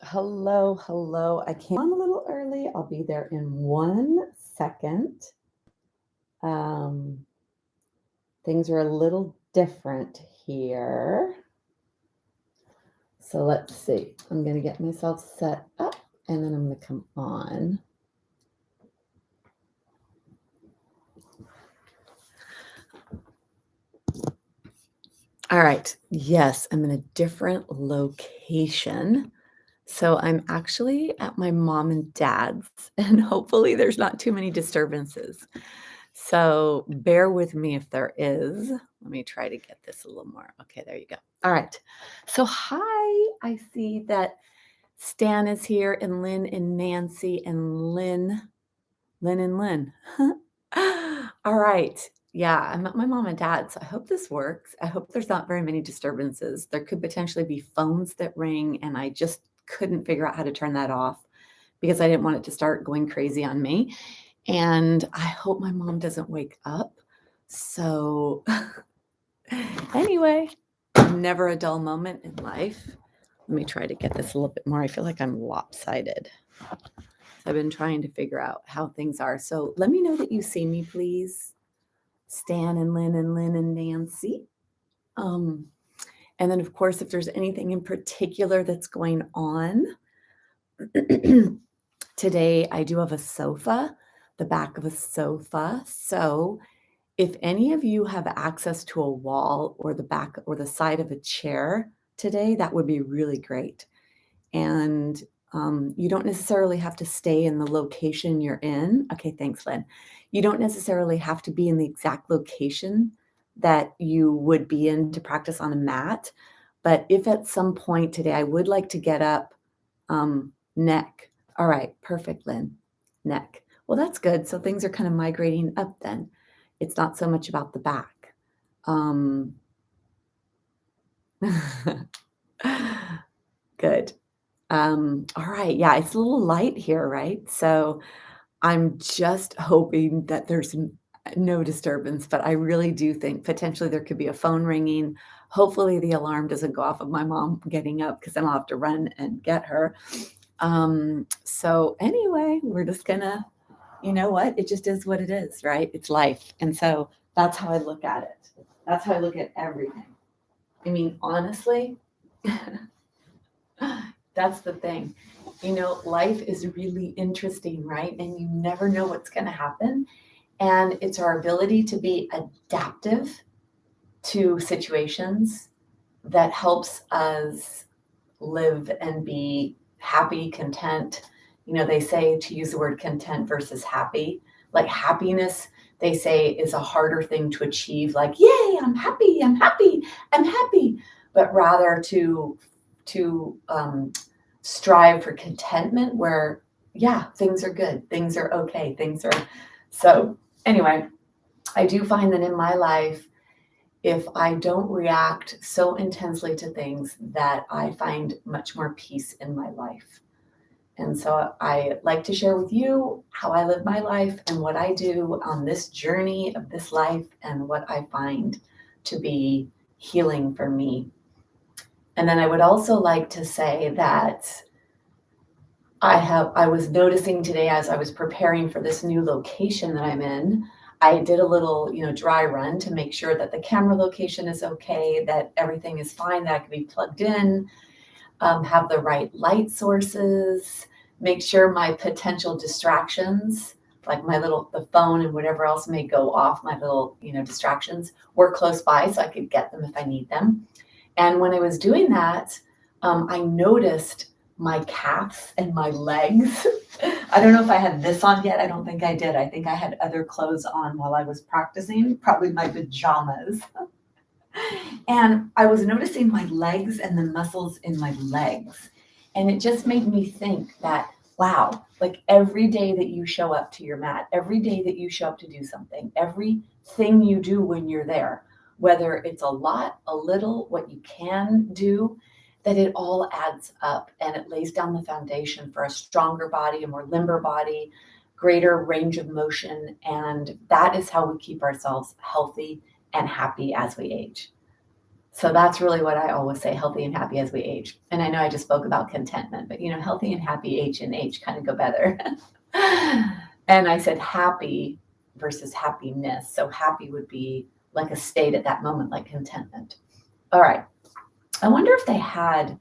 Hello, hello. I came on a little early. I'll be there in 1 second. Um, things are a little different here. So let's see. I'm going to get myself set up and then I'm going to come on. All right. Yes, I'm in a different location. So I'm actually at my mom and dad's, and hopefully there's not too many disturbances. So bear with me if there is. Let me try to get this a little more. Okay, there you go. All right. So hi, I see that Stan is here and Lynn and Nancy and Lynn and Lynn. All right. Yeah, I'm at my mom and dad's. So I hope this works. I hope there's not very many disturbances. There could potentially be phones that ring, and I just couldn't figure out how to turn that off because I didn't want it to start going crazy on me. And I hope my mom doesn't wake up. So, anyway, never a dull moment in life. Let me try to get this a little bit more. I feel like I'm lopsided. I've been trying to figure out how things are. So, let me know that you see me, please. Stan and Lynn and Nancy. Um, and then, of course, if there's anything in particular that's going on, today I do have a sofa, the back of a sofa. So if any of you have access to a wall or the back or the side of a chair today, that would be really great. And you don't necessarily have to stay in the location you're in. Okay, thanks, Lynn. You don't necessarily have to be in the exact location that you would be in to practice on a mat. But if at some point today I would like to get up, neck. All right, perfect, Lynn. Neck. Well, that's good. So things are kind of migrating up then. It's not so much about the back. Good. All right. Yeah, it's a little light here, right? So I'm just hoping that there's no disturbance, but I really do think potentially there could be a phone ringing. Hopefully, the alarm doesn't go off of my mom getting up because then I'll have to run and get her. So, anyway, we're just gonna, you know what? It just is what it is, right? It's life. And so that's how I look at it. That's how I look at everything. I mean, honestly, that's the thing. You know, life is really interesting, right? And you never know what's going to happen. And it's our ability to be adaptive to situations that helps us live and be happy, content. You know, they say to use the word content versus happy. Like happiness, they say, is a harder thing to achieve. Like, yay, I'm happy, I'm happy, I'm happy. But rather to strive for contentment where, yeah, things are good, things are okay, things are. So, anyway, I do find that in my life, if I don't react so intensely to things, that I find much more peace in my life. And so I like to share with you how I live my life and what I do on this journey of this life and what I find to be healing for me. And then I would also like to say that I was noticing today as I was preparing for this new location that I'm in, I did a little, dry run to make sure that the camera location is okay, that everything is fine, that I can be plugged in, have the right light sources, make sure my potential distractions, like the phone and whatever else may go off, my little, distractions, were close by so I could get them if I need them. And when I was doing that, I noticed my calves and my legs. I don't know if I had this on yet. I don't think I did. I think I had other clothes on while I was practicing, probably my pajamas. And I was noticing my legs and the muscles in my legs. And it just made me think that, wow, like every day that you show up to your mat, every day that you show up to do something, everything you do when you're there, whether it's a lot, a little, what you can do, that it all adds up and it lays down the foundation for a stronger body, a more limber body, greater range of motion. And that is how we keep ourselves healthy and happy as we age. So that's really what I always say, healthy and happy as we age. And I know I just spoke about contentment, but healthy and happy, H and H kind of go better. And I said happy versus happiness. So happy would be like a state at that moment, like contentment. All right. I wonder if they had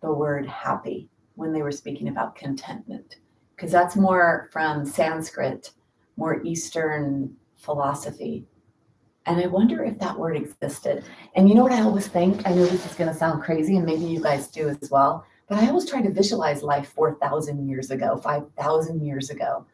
the word happy when they were speaking about contentment, because that's more from Sanskrit, more Eastern philosophy. And I wonder if that word existed. And you know what I always think? I know this is going to sound crazy, and maybe you guys do as well, but I always try to visualize life 4,000 years ago, 5,000 years ago,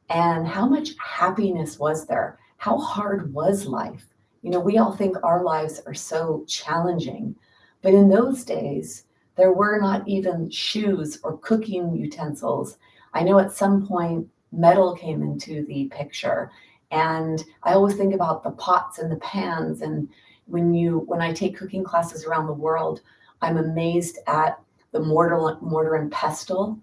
and how much happiness was there? How hard was life? We all think our lives are so challenging, but in those days, there were not even shoes or cooking utensils. I know at some point metal came into the picture, and I always think about the pots and the pans. And when I take cooking classes around the world, I'm amazed at the mortar and pestle.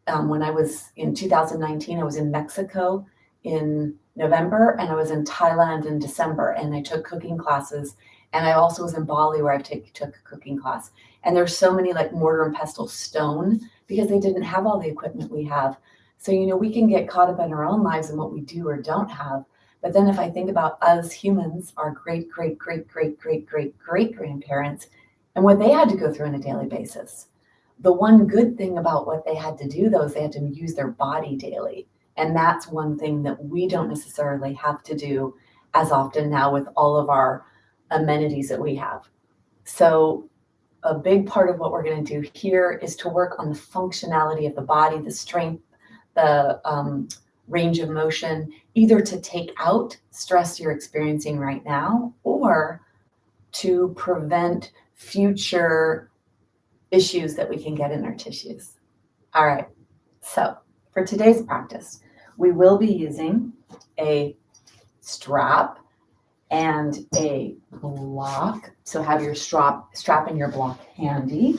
When I was in 2019, I was in Mexico in November, and I was in Thailand in December, and I took cooking classes. And I also was in Bali where I took a cooking class. And there's so many like mortar and pestle stone because they didn't have all the equipment we have. So, we can get caught up in our own lives and what we do or don't have. But then if I think about us humans, our great, great, great, great, great, great, great grandparents, and what they had to go through on a daily basis, the one good thing about what they had to do, though, is they had to use their body daily. And that's one thing that we don't necessarily have to do as often now with all of our amenities that we have. So a big part of what we're going to do here is to work on the functionality of the body, the strength, the range of motion, either to take out stress you're experiencing right now or to prevent future issues that we can get in our tissues. All right, so for today's practice, we will be using a strap and a block. So have your strap and your block handy.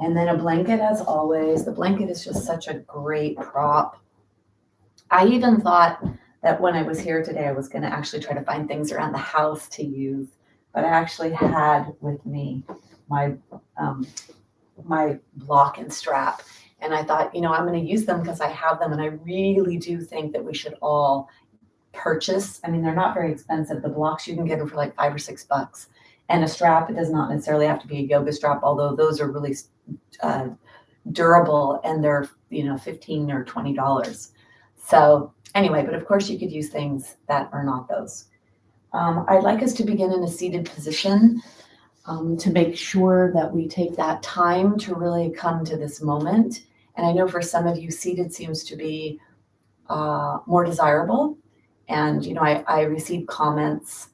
And then a blanket as always. The blanket is just such a great prop. I even thought that when I was here today, I was going to actually try to find things around the house to use, but I actually had with me my block and strap. And I thought, I'm going to use them because I have them. And I really do think that we should all purchase. I mean, they're not very expensive. The blocks, you can get them for like $5 or $6. And a strap, it does not necessarily have to be a yoga strap, although those are really durable and they're, $15 or $20. So anyway, but of course you could use things that are not those. I'd like us to begin in a seated position. To make sure that we take that time to really come to this moment. And I know for some of you, seated seems to be more desirable. And, I received comments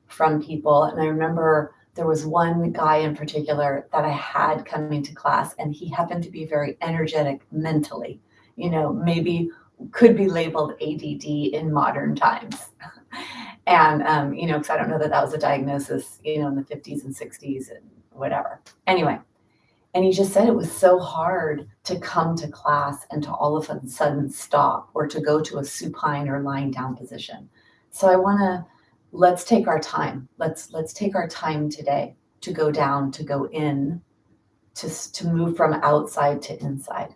from people. And I remember there was one guy in particular that I had coming to class, and he happened to be very energetic mentally, maybe could be labeled ADD in modern times. And, because I don't know that was a diagnosis, in the 50s and 60s and whatever. Anyway, and he just said it was so hard to come to class and to all of a sudden stop or to go to a supine or lying down position. So let's take our time. Let's take our time today to go down, to go in, to move from outside to inside.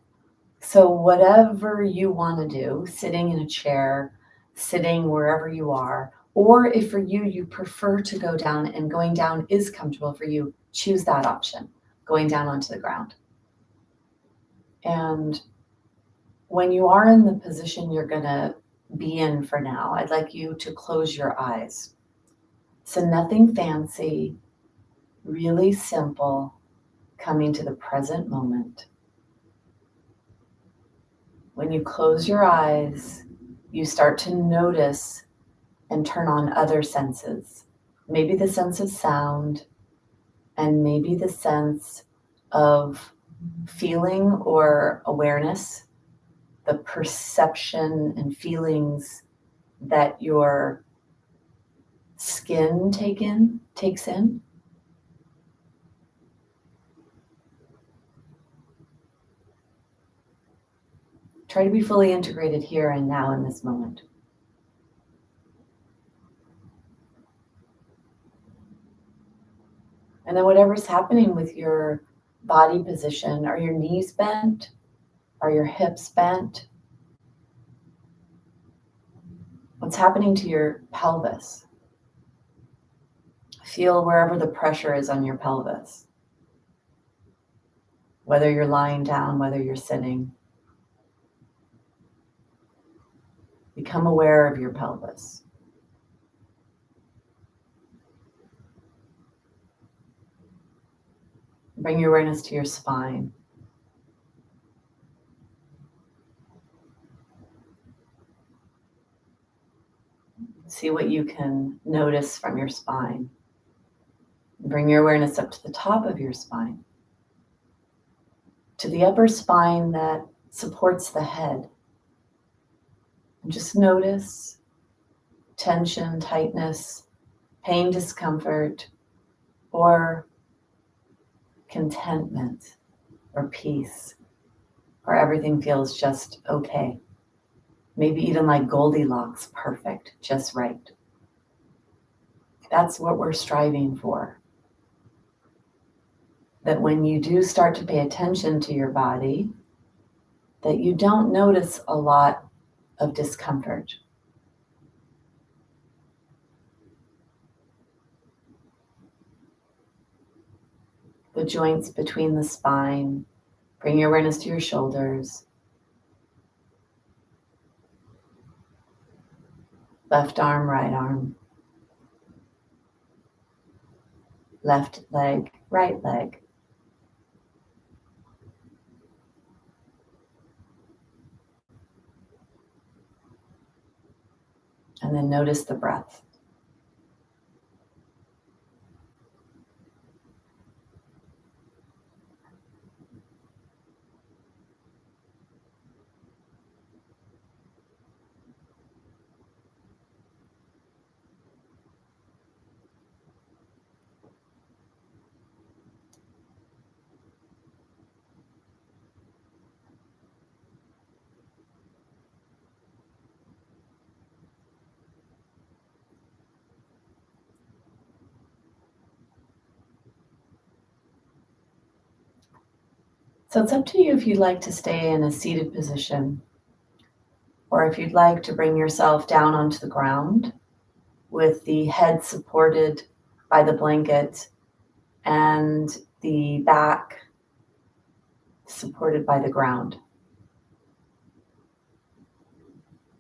So whatever you want to do, sitting in a chair, sitting wherever you are, or if for you prefer to go down and going down is comfortable for you, choose that option, going down onto the ground. And when you are in the position you're going to be in for now, I'd like you to close your eyes. So nothing fancy, really simple, coming to the present moment. When you close your eyes, you start to notice and turn on other senses. Maybe the sense of sound, and maybe the sense of feeling or awareness, the perception and feelings that your skin takes in. Try to be fully integrated here and now in this moment. And then whatever's happening with your body position, are your knees bent? Are your hips bent? What's happening to your pelvis? Feel wherever the pressure is on your pelvis. Whether you're lying down, whether you're sitting. Become aware of your pelvis. Bring your awareness to your spine. See what you can notice from your spine. Bring your awareness up to the top of your spine, to the upper spine that supports the head. And just notice tension, tightness, pain, discomfort, or contentment or peace, or everything feels just okay. Maybe even like Goldilocks, perfect, just right. That's what we're striving for. That when you do start to pay attention to your body, that you don't notice a lot of discomfort. The joints between the spine, bring your awareness to your shoulders. Left arm, right arm. Left leg, right leg. And then notice the breath. So it's up to you if you'd like to stay in a seated position, or if you'd like to bring yourself down onto the ground with the head supported by the blanket and the back supported by the ground.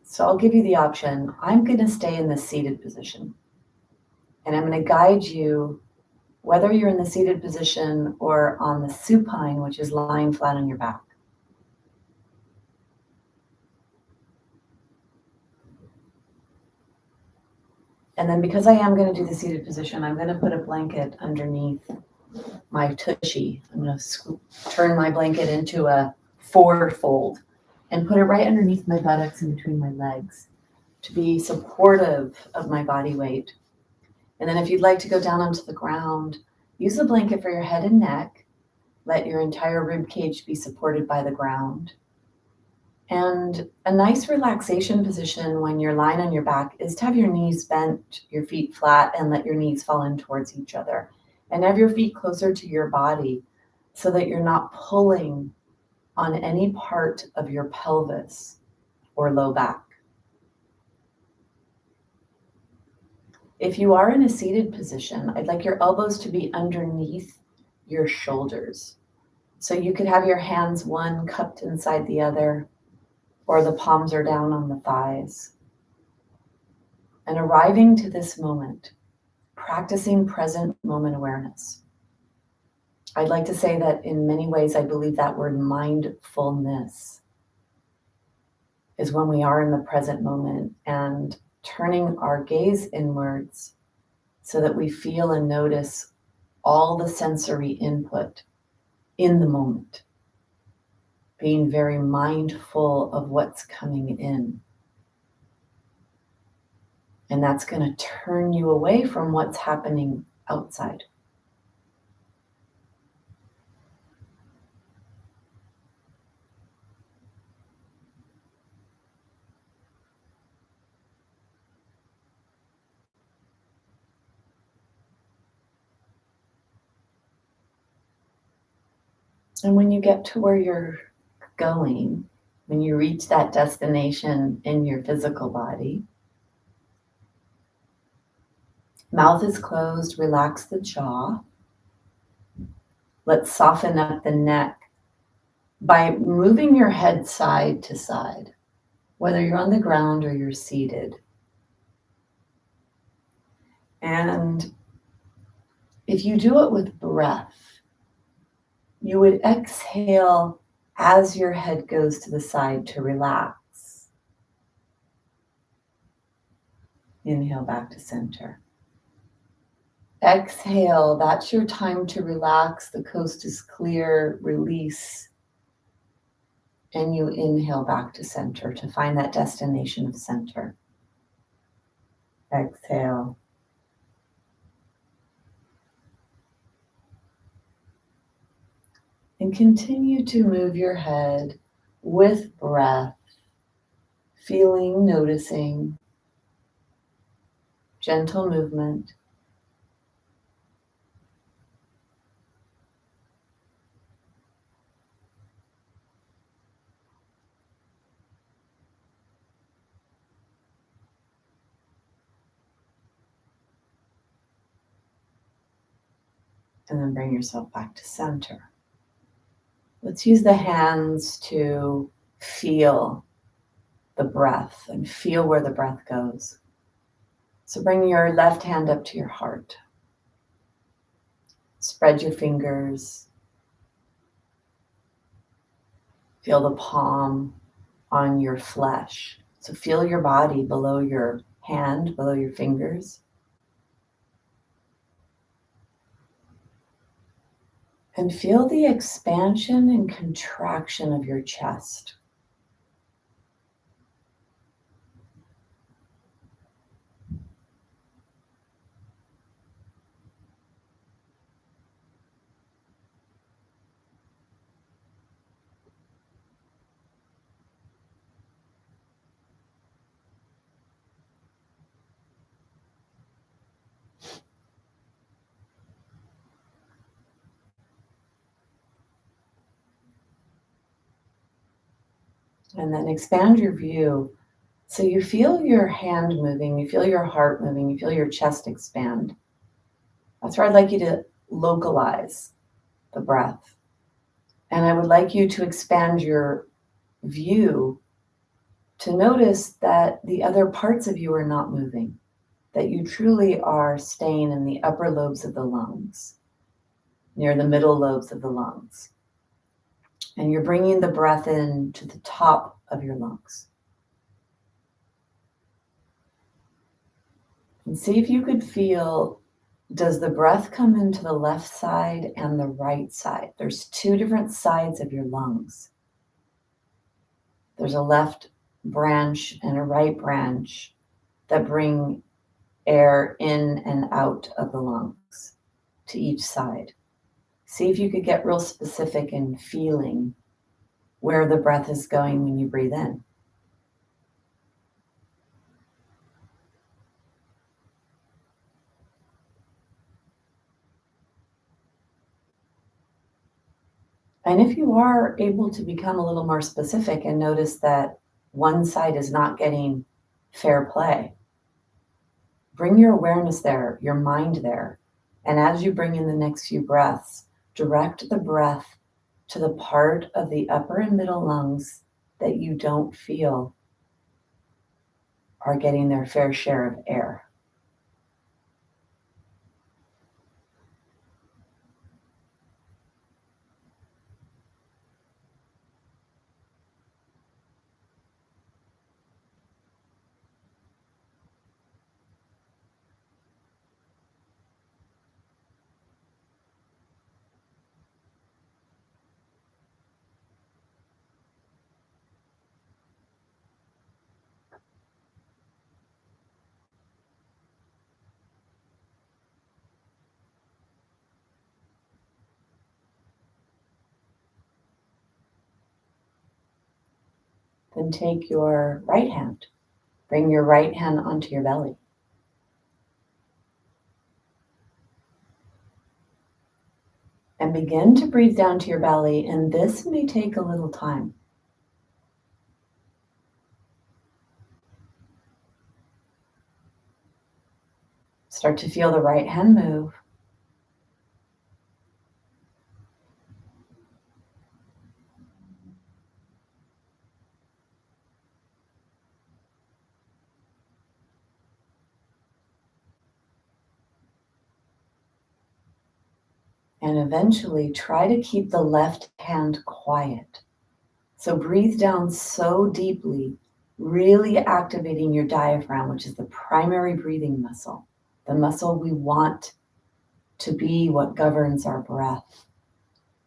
So I'll give you the option. I'm going to stay in the seated position, and I'm going to guide you whether you're in the seated position or on the supine, which is lying flat on your back. And then because I am going to do the seated position, I'm going to put a blanket underneath my tushy. I'm going to turn my blanket into a four-fold and put it right underneath my buttocks and between my legs to be supportive of my body weight. And then if you'd like to go down onto the ground, use the blanket for your head and neck. Let your entire rib cage be supported by the ground. And a nice relaxation position when you're lying on your back is to have your knees bent, your feet flat, and let your knees fall in towards each other. And have your feet closer to your body so that you're not pulling on any part of your pelvis or low back. If you are in a seated position, I'd like your elbows to be underneath your shoulders. So you could have your hands one cupped inside the other, or the palms are down on the thighs. And arriving to this moment, practicing present moment awareness. I'd like to say that in many ways, I believe that word mindfulness is when we are in the present moment and turning our gaze inwards so that we feel and notice all the sensory input in the moment, being very mindful of what's coming in. And that's going to turn you away from what's happening outside. And when you get to where you're going, when you reach that destination in your physical body, mouth is closed, relax the jaw. Let's soften up the neck by moving your head side to side, whether you're on the ground or you're seated. And if you do it with breath, you would exhale as your head goes to the side to relax. Inhale back to center. Exhale, that's your time to relax. The coast is clear, release. And you inhale back to center to find that destination of center. Exhale. And continue to move your head with breath, feeling, noticing, gentle movement. And then bring yourself back to center. Let's use the hands to feel the breath and feel where the breath goes. So bring your left hand up to your heart. Spread your fingers. Feel the palm on your flesh. So feel your body below your hand, below your fingers. And feel the expansion and contraction of your chest. And then expand your view. So you feel your hand moving, you feel your heart moving, you feel your chest expand. That's where I'd like you to localize the breath. And I would like you to expand your view to notice that the other parts of you are not moving, that you truly are staying in the upper lobes of the lungs, near the middle lobes of the lungs. And you're bringing the breath in to the top of your lungs. And see if you could feel, does the breath come into the left side and the right side? There's two different sides of your lungs. There's a left branch and a right branch that bring air in and out of the lungs to each side. See if you could get real specific in feeling where the breath is going when you breathe in. And if you are able to become a little more specific and notice that one side is not getting fair play, bring your awareness there, your mind there. And as you bring in the next few breaths, direct the breath to the part of the upper and middle lungs that you don't feel are getting their fair share of air. Then take your right hand, bring your right hand onto your belly. And begin to breathe down to your belly, and this may take a little time. Start to feel the right hand move. And eventually try to keep the left hand quiet. So breathe down so deeply, really activating your diaphragm, which is the primary breathing muscle, the muscle we want to be what governs our breath.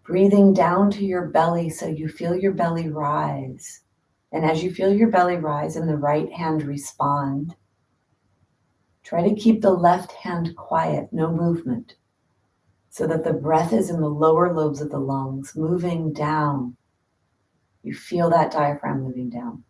Breathing down to your belly so you feel your belly rise. And as you feel your belly rise and the right hand respond, try to keep the left hand quiet, no movement, so that the breath is in the lower lobes of the lungs, moving down. You feel that diaphragm moving down.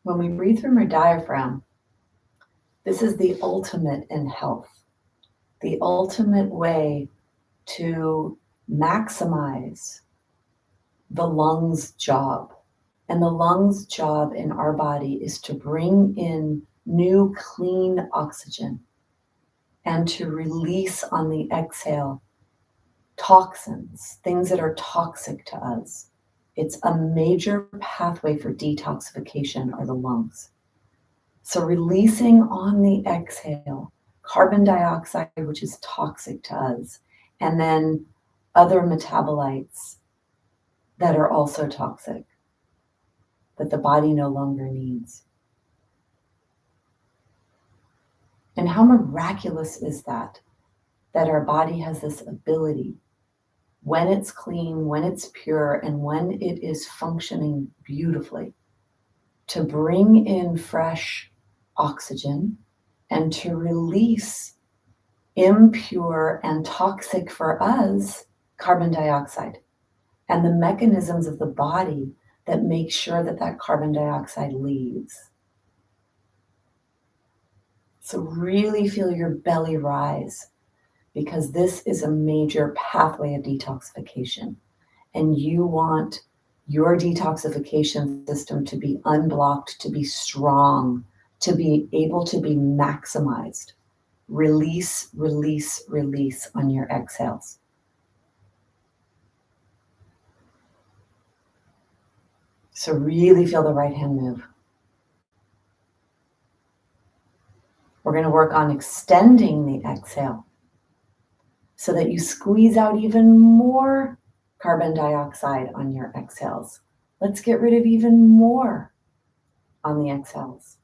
When we breathe from our diaphragm, this is the ultimate in health, the ultimate way to maximize the lungs' job. And the lungs' job in our body is to bring in new, clean oxygen and to release on the exhale toxins, things that are toxic to us. It's a major pathway for detoxification are the lungs. So releasing on the exhale carbon dioxide, which is toxic to us, and then other metabolites that are also toxic, that the body no longer needs. And how miraculous is that our body has this ability, when it's clean, when it's pure, and when it is functioning beautifully, to bring in fresh oxygen and to release impure and toxic for us carbon dioxide, and the mechanisms of the body that make sure that that carbon dioxide leaves. So really feel your belly rise, because this is a major pathway of detoxification. And you want your detoxification system to be unblocked, to be strong, to be able to be maximized. Release, release, release on your exhales. So really feel the right hand move. We're going to work on extending the exhale so that you squeeze out even more carbon dioxide on your exhales. Let's get rid of even more on the exhales.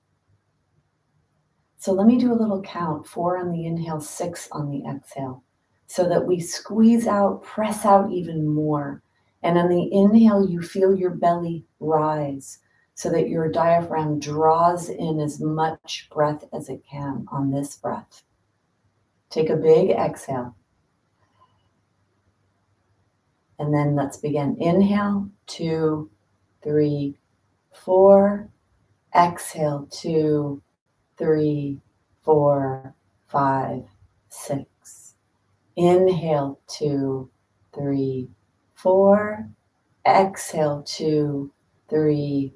So let me do a little count, 4 on the inhale, 6 on the exhale, so that we squeeze out, press out even more. And on the inhale, you feel your belly rise so that your diaphragm draws in as much breath as it can on this breath. Take a big exhale. And then let's begin. Inhale, 2, 3, 4. Exhale, 2, 3, 4, 5, 6. Inhale, 2, 3, 4. Exhale, 2, 3,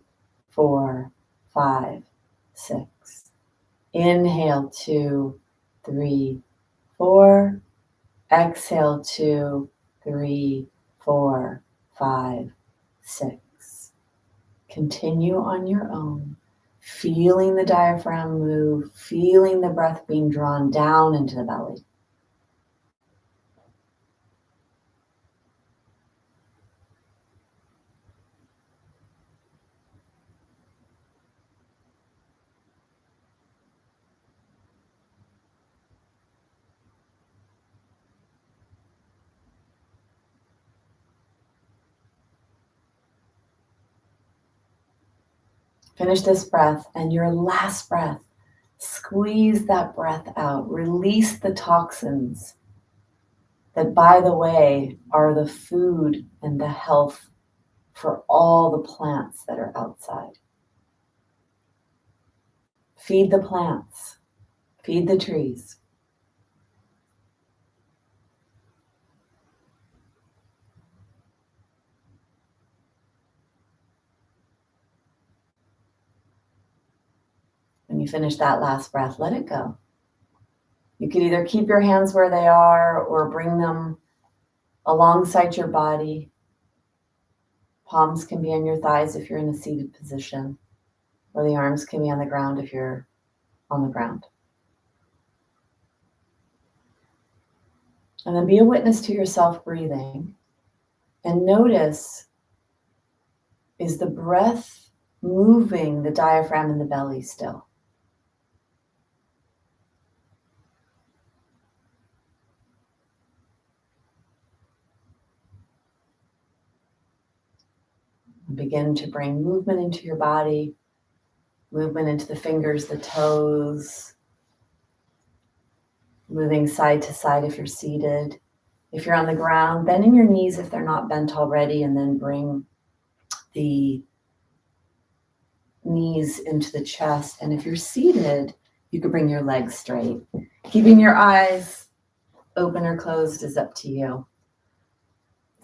4, 5, 6. Inhale, 2, 3, 4. Exhale, 2, 3, 4, 5, 6. Continue on your own, feeling the diaphragm move, feeling the breath being drawn down into the belly. Finish this breath, and your last breath, squeeze that breath out. Release the toxins that, by the way, are the food and the health for all the plants that are outside. Feed the plants, feed the trees. When you finish that last breath, let it go. You could either keep your hands where they are or bring them alongside your body. Palms can be on your thighs if you're in a seated position, or the arms can be on the ground if you're on the ground. And then be a witness to yourself breathing. And notice, is the breath moving the diaphragm in the belly still? Begin to bring movement into your body, movement into the fingers, the toes, moving side to side if you're seated. If you're on the ground, bending your knees if they're not bent already, and then bring the knees into the chest. And if you're seated, you can bring your legs straight. Keeping your eyes open or closed is up to you.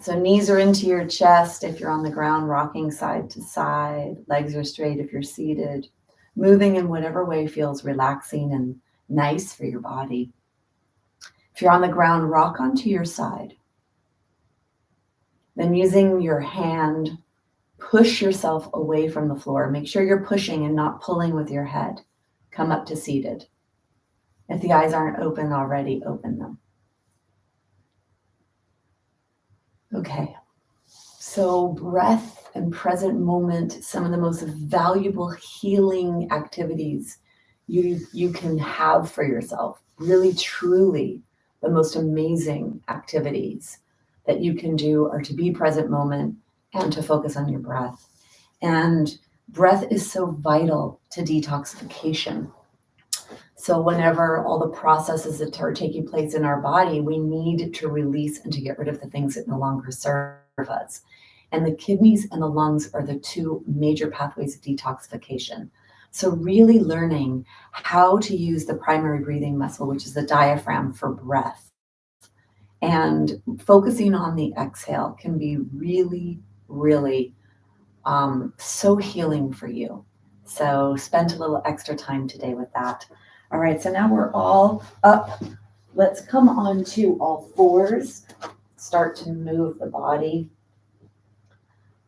So knees are into your chest if you're on the ground, rocking side to side. Legs are straight if you're seated. Moving in whatever way feels relaxing and nice for your body. If you're on the ground, rock onto your side. Then using your hand, push yourself away from the floor. Make sure you're pushing and not pulling with your head. Come up to seated. If the eyes aren't open already, open them. Okay. So breath and present moment, some of the most valuable healing activities you can have for yourself. Really, truly, the most amazing activities that you can do are to be present moment and to focus on your breath. And breath is so vital to detoxification. So whenever all the processes that are taking place in our body, we need to release and to get rid of the things that no longer serve us. And the kidneys and the lungs are the two major pathways of detoxification. So really learning how to use the primary breathing muscle, which is the diaphragm, for breath, and focusing on the exhale can be really, really so healing for you. So spend a little extra time today with that. All right, so now we're all up. Let's come on to all fours. Start to move the body.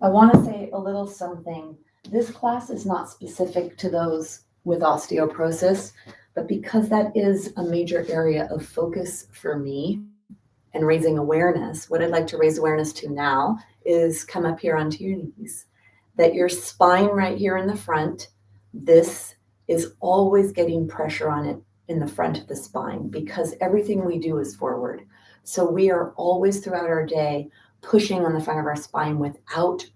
I want to say a little something. This class is not specific to those with osteoporosis, but because that is a major area of focus for me and raising awareness, what I'd like to raise awareness to now is come up here onto your knees. That your spine right here in the front, this is always getting pressure on it in the front of the spine because everything we do is forward. So we are always throughout our day pushing on the front of our spine without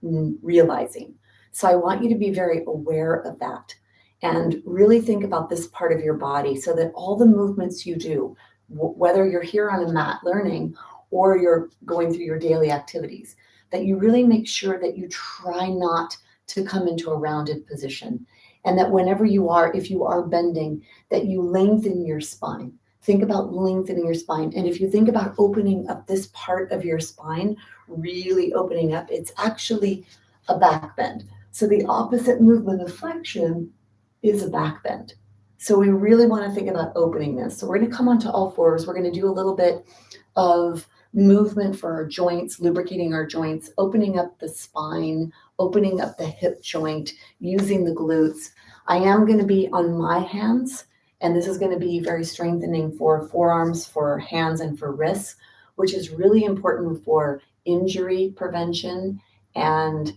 realizing. So I want you to be very aware of that and really think about this part of your body so that all the movements you do, whether you're here on a mat learning or you're going through your daily activities, that you really make sure that you try not to come into a rounded position. And that whenever you are, if you are bending, that you lengthen your spine. Think about lengthening your spine. And if you think about opening up this part of your spine, really opening up, it's actually a back bend. So the opposite movement of flexion is a back bend. So we really want to think about opening this. So we're going to come onto all fours. We're going to do a little bit of movement for our joints, lubricating our joints, opening up the spine, opening up the hip joint, using the glutes. I am going to be on my hands, and this is going to be very strengthening for forearms, for hands, and for wrists, which is really important for injury prevention and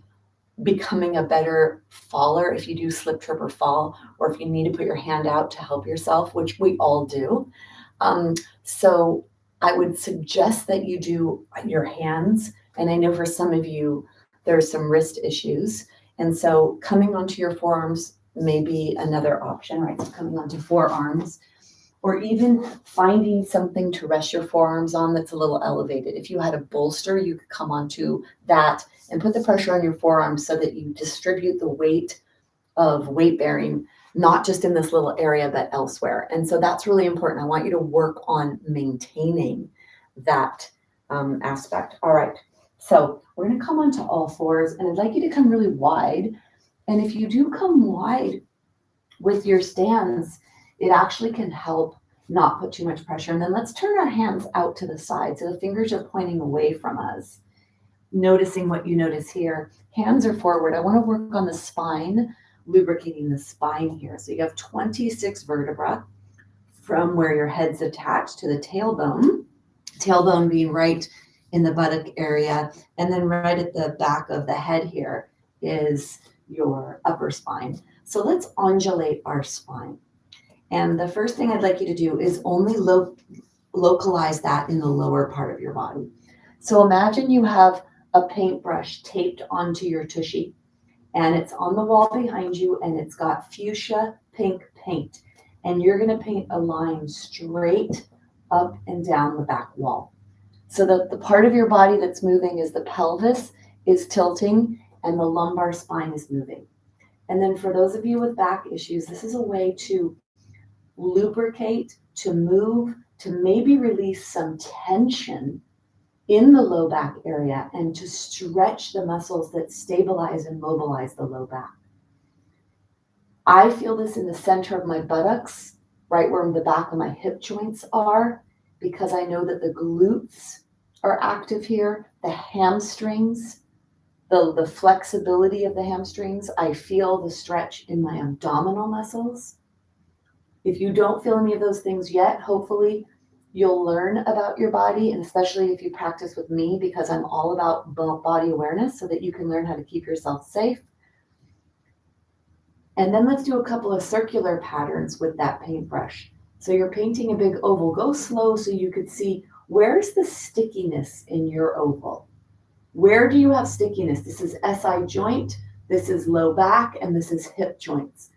becoming a better faller if you do slip, trip, or fall, or if you need to put your hand out to help yourself, which we all do. So I would suggest that you do your hands. And I know for some of you, there's some wrist issues. And so coming onto your forearms may be another option, right? So coming onto forearms, or even finding something to rest your forearms on that's a little elevated. If you had a bolster, you could come onto that and put the pressure on your forearms so that you distribute the weight of weight bearing, not just in this little area, but elsewhere. And so that's really important. I want you to work on maintaining that aspect. All right. So we're going to come onto all fours, and I'd like you to come really wide. And if you do come wide with your stance, it actually can help not put too much pressure. And then let's turn our hands out to the side. So the fingers are pointing away from us. Noticing what you notice here. Hands are forward. I want to work on the spine, lubricating the spine here. So you have 26 vertebrae from where your head's attached to the tailbone being right in the buttock area. And then right at the back of the head here is your upper spine. So let's undulate our spine. And the first thing I'd like you to do is only localize that in the lower part of your body. So imagine you have a paintbrush taped onto your tushy, and it's on the wall behind you, and it's got fuchsia pink paint. And you're going to paint a line straight up and down the back wall. So that the part of your body that's moving is the pelvis is tilting and the lumbar spine is moving. And then for those of you with back issues, this is a way to lubricate, to move, to maybe release some tension in the low back area and to stretch the muscles that stabilize and mobilize the low back. I feel this in the center of my buttocks, right where the back of my hip joints are, because I know that the glutes are active here, the hamstrings, the flexibility of the hamstrings. I feel the stretch in my abdominal muscles. If you don't feel any of those things yet, hopefully you'll learn about your body, and especially if you practice with me, because I'm all about body awareness so that you can learn how to keep yourself safe. And then let's do a couple of circular patterns with that paintbrush. So you're painting a big oval. Go slow so you could see where's the stickiness in your oval. Where do you have stickiness? This is SI joint, this is low back, and this is hip joints.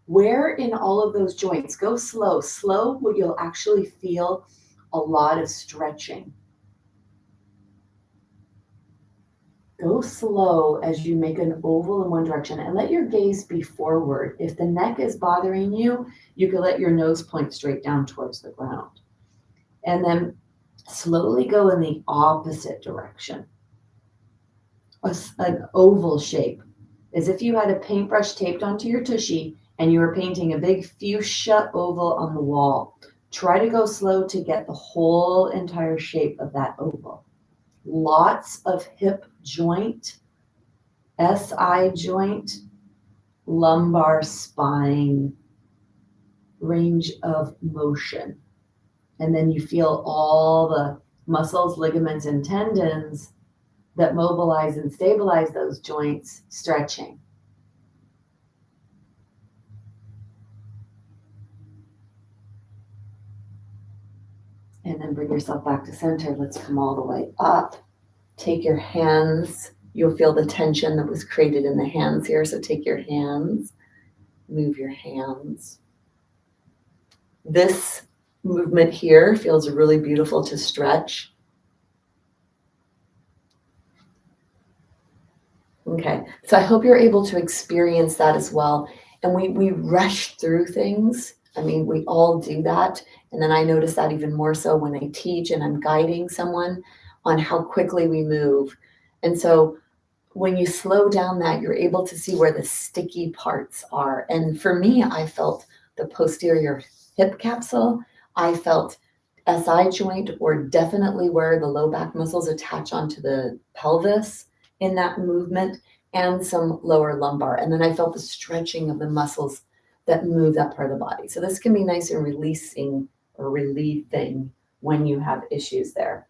Where in all of those joints? Go slow. Slow, you'll actually feel a lot of stretching. Go slow as you make an oval in one direction, and let your gaze be forward. If the neck is bothering you, you can let your nose point straight down towards the ground. And then slowly go in the opposite direction. An oval shape, as if you had a paintbrush taped onto your tushy and you were painting a big fuchsia oval on the wall. Try to go slow to get the whole entire shape of that oval. Lots of hip joint, SI joint, lumbar spine, range of motion. And then you feel all the muscles, ligaments, and tendons that mobilize and stabilize those joints stretching. And then bring yourself back to center. Let's come all the way up. Take your hands. You'll feel the tension that was created in the hands here. So take your hands, move your hands. This movement here feels really beautiful to stretch. Okay, so I hope you're able to experience that as well. And we rush through things. I mean, we all do that. And then I notice that even more so when I teach and I'm guiding someone on how quickly we move. And so when you slow down that, you're able to see where the sticky parts are. And for me, I felt the posterior hip capsule. I felt SI joint, or definitely where the low back muscles attach onto the pelvis in that movement, and some lower lumbar. And then I felt the stretching of the muscles that move that part of the body. So this can be nice and releasing or relieving when you have issues there.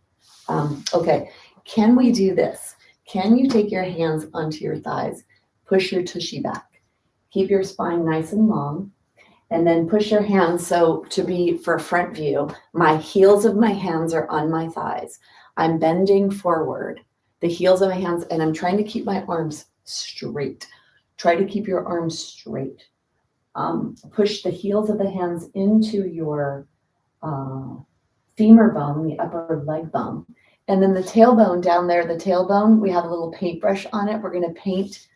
Okay, can we do this? Can you take your hands onto your thighs, push your tushy back, keep your spine nice and long, and then push your hands so to be for front view. My heels of my hands are on my thighs. I'm bending forward, the heels of my hands, and I'm trying to keep my arms straight. Try to keep your arms straight. Push the heels of the hands into your femur bone, the upper leg bone. And then the tailbone down there, the tailbone, we have a little paintbrush on it. We're going to paint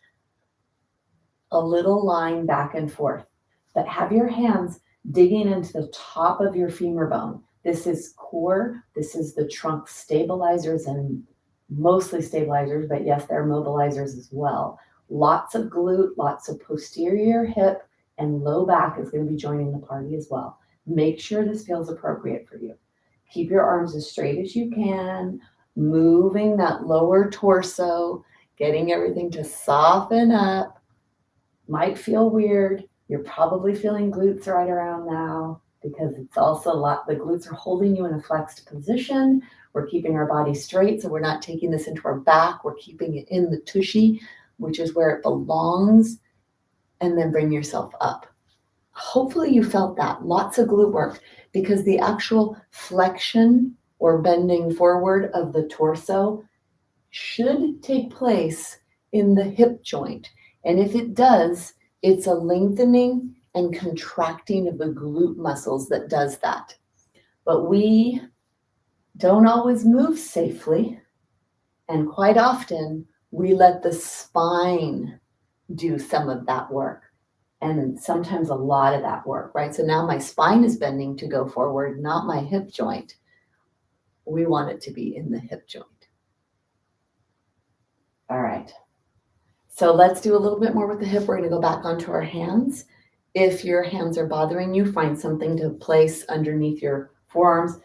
a little line back and forth. But have your hands digging into the top of your femur bone. This is core. This is the trunk stabilizers and mostly stabilizers, but yes, there are mobilizers as well. Lots of glute, lots of posterior hip, and low back is going to be joining the party as well. Make sure this feels appropriate for you. Keep your arms as straight as you can, moving that lower torso, getting everything to soften up. Might feel weird. You're probably feeling glutes right around now because it's also a lot, the glutes are holding you in a flexed position. We're keeping our body straight, so we're not taking this into our back. We're keeping it in the tushy, which is where it belongs, and then bring yourself up. Hopefully you felt that. Lots of glute work because the actual flexion or bending forward of the torso should take place in the hip joint. And if it does, it's a lengthening and contracting of the glute muscles that does that. But we don't always move safely. And quite often, we let the spine do some of that work. And sometimes a lot of that work, right? So now my spine is bending to go forward, not my hip joint. We want it to be in the hip joint. All right. So let's do a little bit more with the hip. We're going to go back onto our hands. If your hands are bothering you, find something to place underneath your forearms.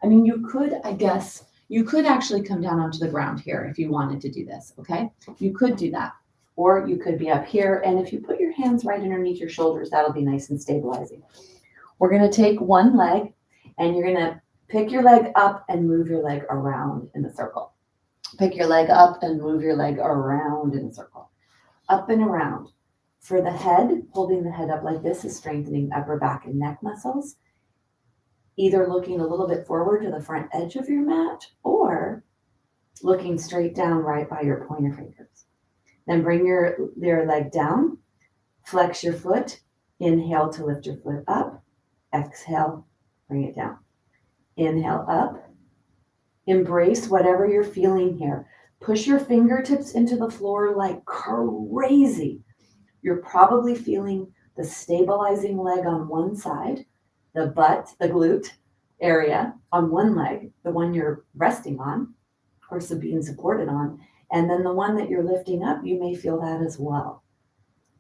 I mean, you could, I guess, you could actually come down onto the ground here if you wanted to do this, okay? You could do that. Or you could be up here. And if you put your hands right underneath your shoulders, that'll be nice and stabilizing. We're going to take one leg and you're going to pick your leg up and move your leg around in a circle. Pick your leg up and move your leg around in a circle. Up and around. For the head, holding the head up like this is strengthening upper back and neck muscles. Either looking a little bit forward to the front edge of your mat or looking straight down right by your pointer fingers. Then bring your leg down, flex your foot, inhale to lift your foot up, exhale, bring it down. Inhale up, embrace whatever you're feeling here. Push your fingertips into the floor like crazy. You're probably feeling the stabilizing leg on one side, the butt, the glute area on one leg, the one you're resting on, or being supported on. And then the one that you're lifting up, you may feel that as well.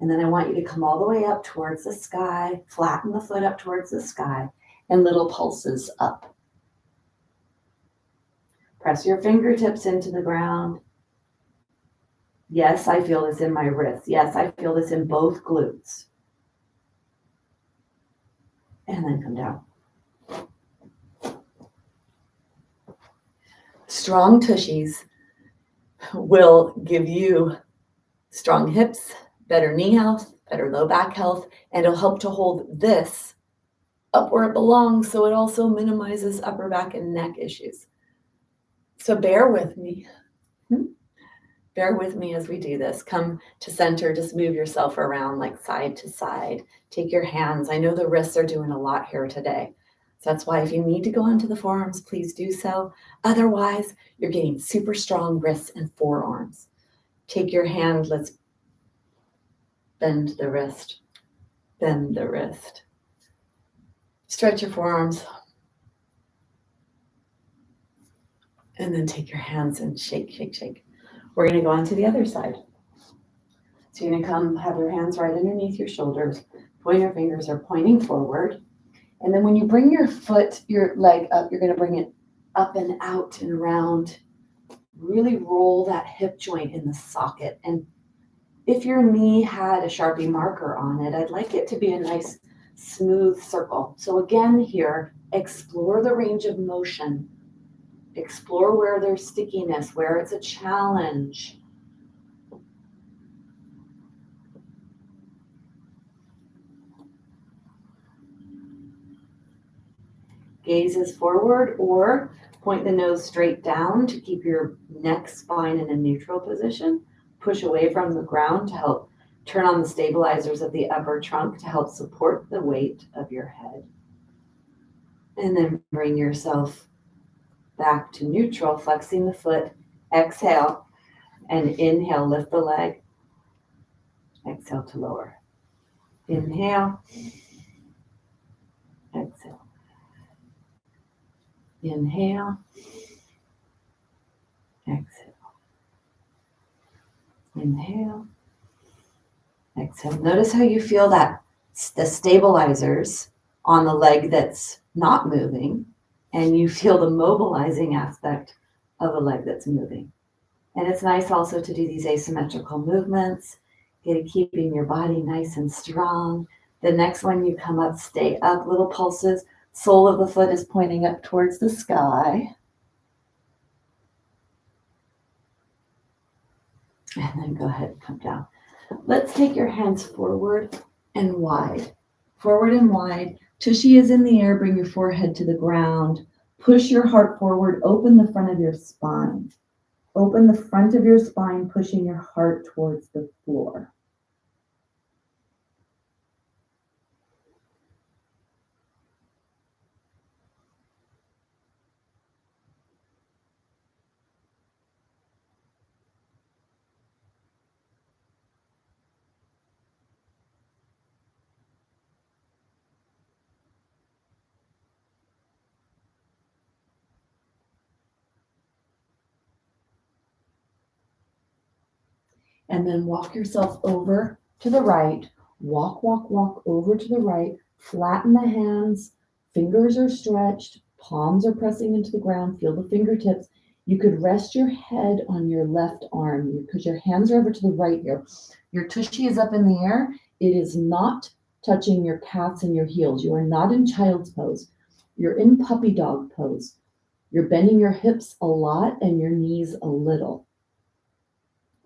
And then I want you to come all the way up towards the sky, flatten the foot up towards the sky, and little pulses up. Press your fingertips into the ground. Yes, I feel this in my wrists. Yes, I feel this in both glutes. And then come down. Strong tushies will give you strong hips, better knee health, better low back health, and it'll help to hold this up where it belongs so it also minimizes upper back and neck issues. So bear with me. Bear with me as we do this. Come to center, just move yourself around like side to side. Take your hands. I know the wrists are doing a lot here today. So that's why if you need to go onto the forearms, please do so. Otherwise, you're getting super strong wrists and forearms. Take your hand, let's bend the wrist, bend the wrist. Stretch your forearms. And then take your hands and shake, shake, shake. We're going to go on to the other side. So you're going to come, have your hands right underneath your shoulders. Pointer fingers are pointing forward. And then when you bring your foot, your leg up, you're going to bring it up and out and around. Really roll that hip joint in the socket. And if your knee had a Sharpie marker on it, I'd like it to be a nice smooth circle. So again here, explore the range of motion. Explore where there's stickiness, where it's a challenge. Gazes forward or point the nose straight down to keep your neck spine in a neutral position. Push away from the ground to help Turn on the stabilizers of the upper trunk to help support the weight of your head. And then bring yourself back to neutral, flexing the foot. Exhale and inhale, lift the leg. Exhale to lower. Inhale. Exhale. Inhale. Exhale. Inhale. Exhale. Notice how you feel that the stabilizers on the leg that's not moving, and you feel the mobilizing aspect of a leg that's moving. And it's nice also to do these asymmetrical movements, keeping your body nice and strong. The next one, you come up, stay up, little pulses. Sole of the foot is pointing up towards the sky. And then go ahead and come down. Let's take your hands forward and wide. Forward and wide. Tushy is in the air. Bring your forehead to the ground. Push your heart forward. Open the front of your spine. Open the front of your spine, pushing your heart towards the floor. And then walk yourself over to the right. Walk, walk, walk over to the right. Flatten the hands. Fingers are stretched. Palms are pressing into the ground. Feel the fingertips. You could rest your head on your left arm because your hands are over to the right here. Your tushy is up in the air. It is not touching your calves and your heels. You are not in child's pose. You're in puppy dog pose. You're bending your hips a lot and your knees a little.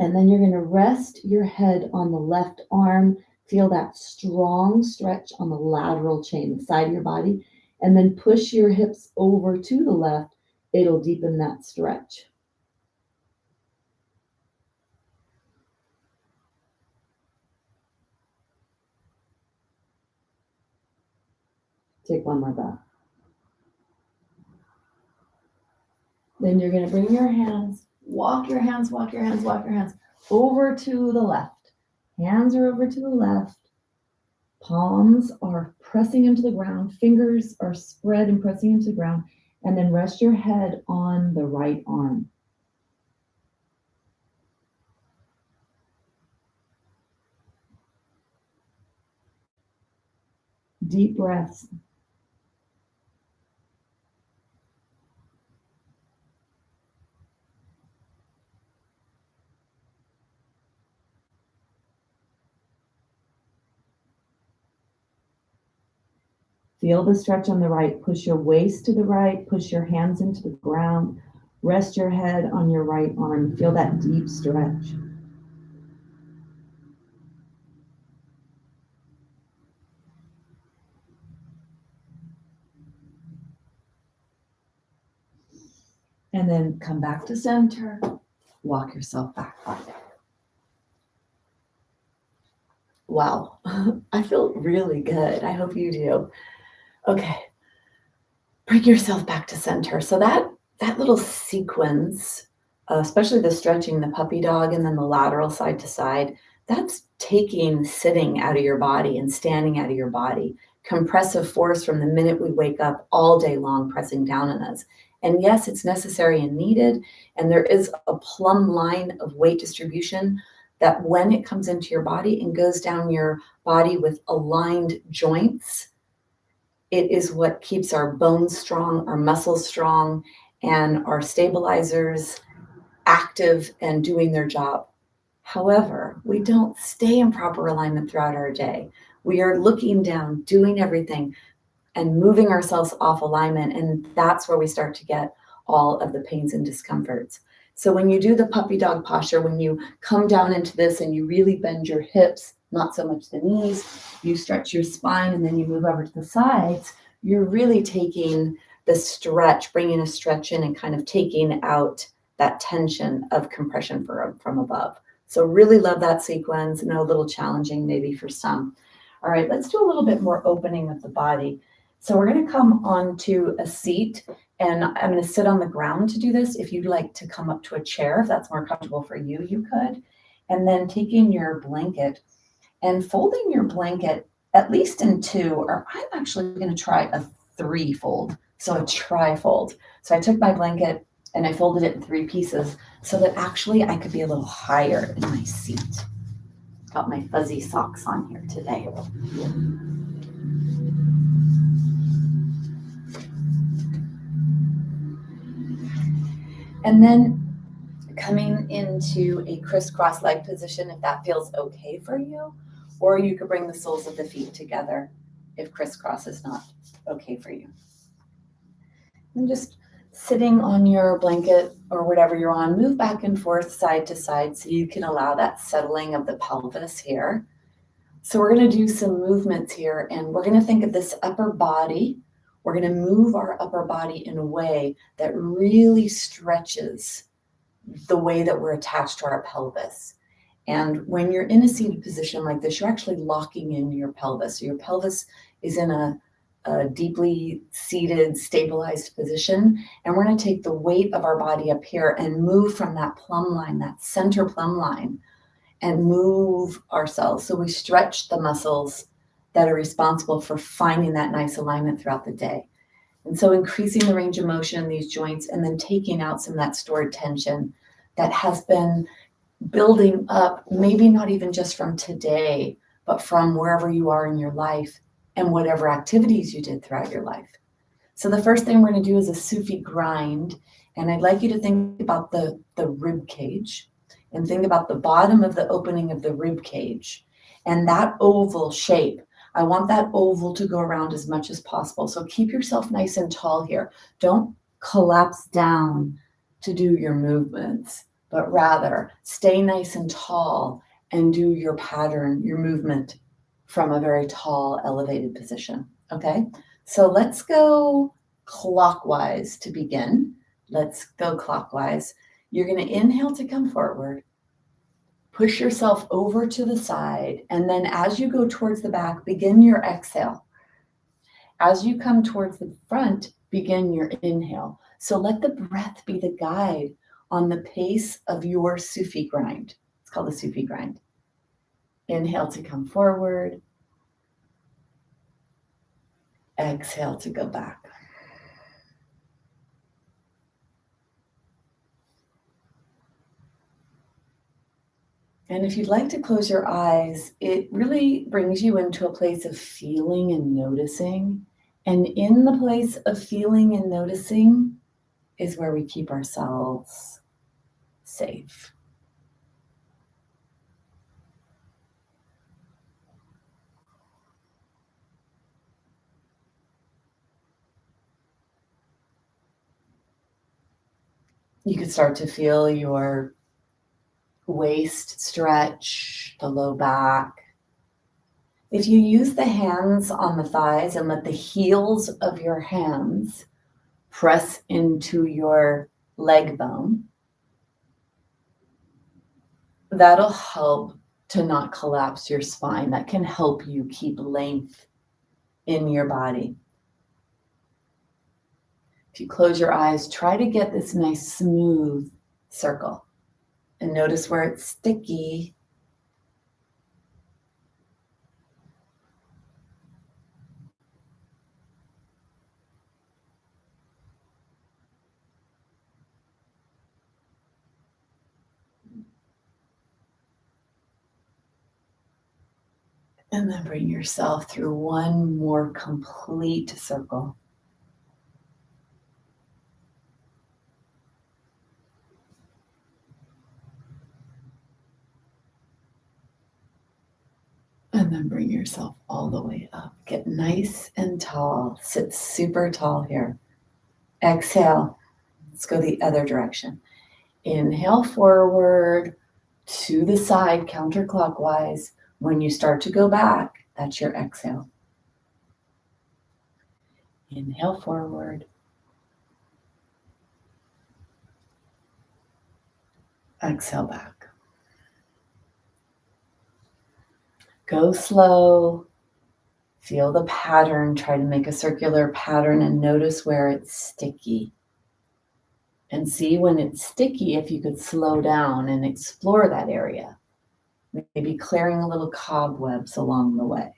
And then you're going to rest your head on the left arm. Feel that strong stretch on the lateral chain, the side of your body. And then push your hips over to the left. It'll deepen that stretch. Take one more breath. Then you're going to bring your hands, walk your hands over to the left. Hands are over to the left. Palms are pressing into the ground. Fingers are spread and pressing into the ground. And then rest your head on the right arm. Deep breaths. Feel the stretch on the right. Push your waist to the right. Push your hands into the ground. Rest your head on your right arm. Feel that deep stretch. And then come back to center. Walk yourself back up. Wow, I feel really good. I hope you do. Okay, bring yourself back to center. So that little sequence, especially the stretching, the puppy dog, and then the lateral side to side, that's taking sitting out of your body and standing out of your body. Compressive force from the minute we wake up all day long pressing down on us. And yes, it's necessary and needed. And there is a plumb line of weight distribution that when it comes into your body and goes down your body with aligned joints, it is what keeps our bones strong, our muscles strong, and our stabilizers active and doing their job. However, we don't stay in proper alignment throughout our day. We are looking down, doing everything, and moving ourselves off alignment, and that's where we start to get all of the pains and discomforts. So when you do the puppy dog posture, when you come down into this and you really bend your hips, not so much the knees, you stretch your spine and then you move over to the sides, you're really taking the stretch, bringing a stretch in and kind of taking out that tension of compression from above. So really love that sequence. And a little challenging maybe for some. All right, let's do a little bit more opening of the body. So we're going to come onto a seat, and I'm going to sit on the ground to do this. If you'd like to come up to a chair, if that's more comfortable for you, you could. And then taking your blanket and folding your blanket at least in two, or I'm actually going to try a three-fold, so a tri-fold. So I took my blanket and I folded it in three pieces so that actually I could be a little higher in my seat. Got my fuzzy socks on here today. And then coming into a crisscross leg position, if that feels okay for you, or you could bring the soles of the feet together if crisscross is not okay for you. And just sitting on your blanket or whatever you're on, move back and forth side to side so you can allow that settling of the pelvis here. So we're going to do some movements here, and we're going to think of this upper body. We're going to move our upper body in a way that really stretches the way that we're attached to our pelvis. And when you're in a seated position like this, you're actually locking in your pelvis. So your pelvis is in a deeply seated, stabilized position. And we're going to take the weight of our body up here and move from that plumb line, that center plumb line, and move ourselves. So we stretch the muscles that are responsible for finding that nice alignment throughout the day. And so increasing the range of motion in these joints and then taking out some of that stored tension that has been building up, maybe not even just from today, but from wherever you are in your life and whatever activities you did throughout your life. So the first thing we're going to do is a Sufi grind. And I'd like you to think about the rib cage and think about the bottom of the opening of the rib cage and that oval shape. I want that oval to go around as much as possible. So keep yourself nice and tall here. Don't collapse down to do your movements, but rather stay nice and tall and do your pattern, your movement from a very tall, elevated position. Okay, so let's go clockwise to begin. Let's go clockwise. You're going to inhale to come forward. Push yourself over to the side, and then as you go towards the back, begin your exhale. As you come towards the front, begin your inhale. So let the breath be the guide on the pace of your Sufi grind. It's called the Sufi grind. Inhale to come forward. Exhale to go back. And if you'd like to close your eyes, it really brings you into a place of feeling and noticing. And in the place of feeling and noticing is where we keep ourselves safe. You can start to feel your waist stretch, the low back. If you use the hands on the thighs and let the heels of your hands press into your leg bone, that'll help to not collapse your spine. That can help you keep length in your body. If you close your eyes, try to get this nice smooth circle and notice where it's sticky. And then bring yourself through one more complete circle. And then bring yourself all the way up. Get nice and tall. Sit super tall here. Exhale. Let's go the other direction. Inhale forward to the side, counterclockwise. When you start to go back, that's your exhale. Inhale forward. Exhale back. Go slow. Feel the pattern. Try to make a circular pattern and notice where it's sticky. And see when it's sticky if you could slow down and explore that area. Maybe clearing a little cobwebs along the way.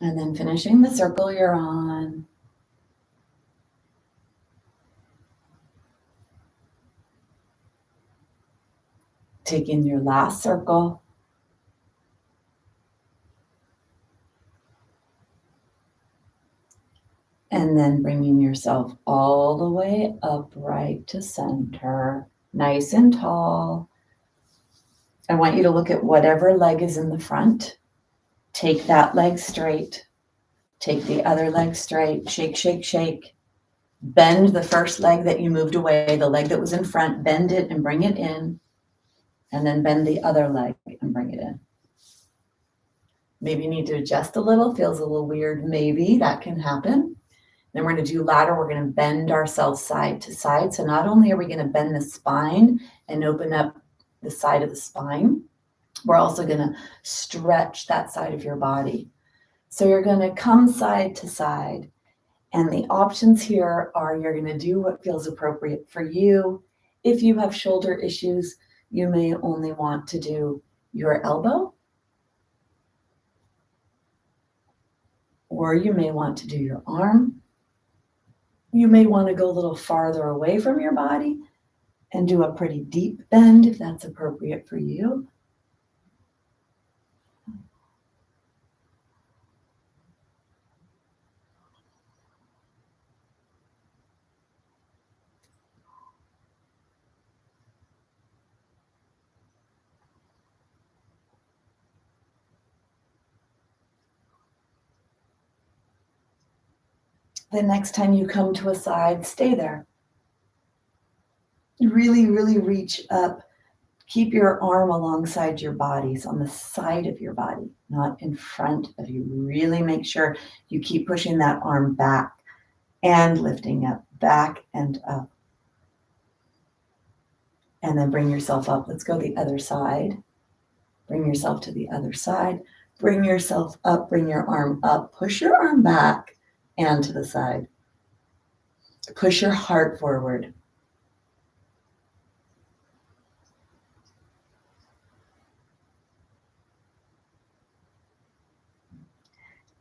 And then finishing the circle you're on. Taking your last circle. And then bringing yourself all the way upright to center, nice and tall. I want you to look at whatever leg is in the front. Take that leg straight. Take the other leg straight. Shake, shake, shake. Bend the first leg that you moved away, the leg that was in front, bend it and bring it in. And then bend the other leg and bring it in. Maybe you need to adjust a little, feels a little weird, maybe that can happen. Then we're going to do ladder. We're going to bend ourselves side to side. So not only are we going to bend the spine and open up the side of the spine, we're also going to stretch that side of your body. So you're going to come side to side. And the options here are you're going to do what feels appropriate for you. If you have shoulder issues, you may only want to do your elbow, or you may want to do your arm. You may want to go a little farther away from your body and do a pretty deep bend if that's appropriate for you. The next time you come to a side, stay there. Really, really reach up. Keep your arm alongside your body, so on the side of your body, not in front of you. Really make sure you keep pushing that arm back and lifting up, back and up. And then bring yourself up. Let's go the other side. Bring yourself to the other side. Bring yourself up, bring your arm up. Push your arm back and to the side. Push your heart forward.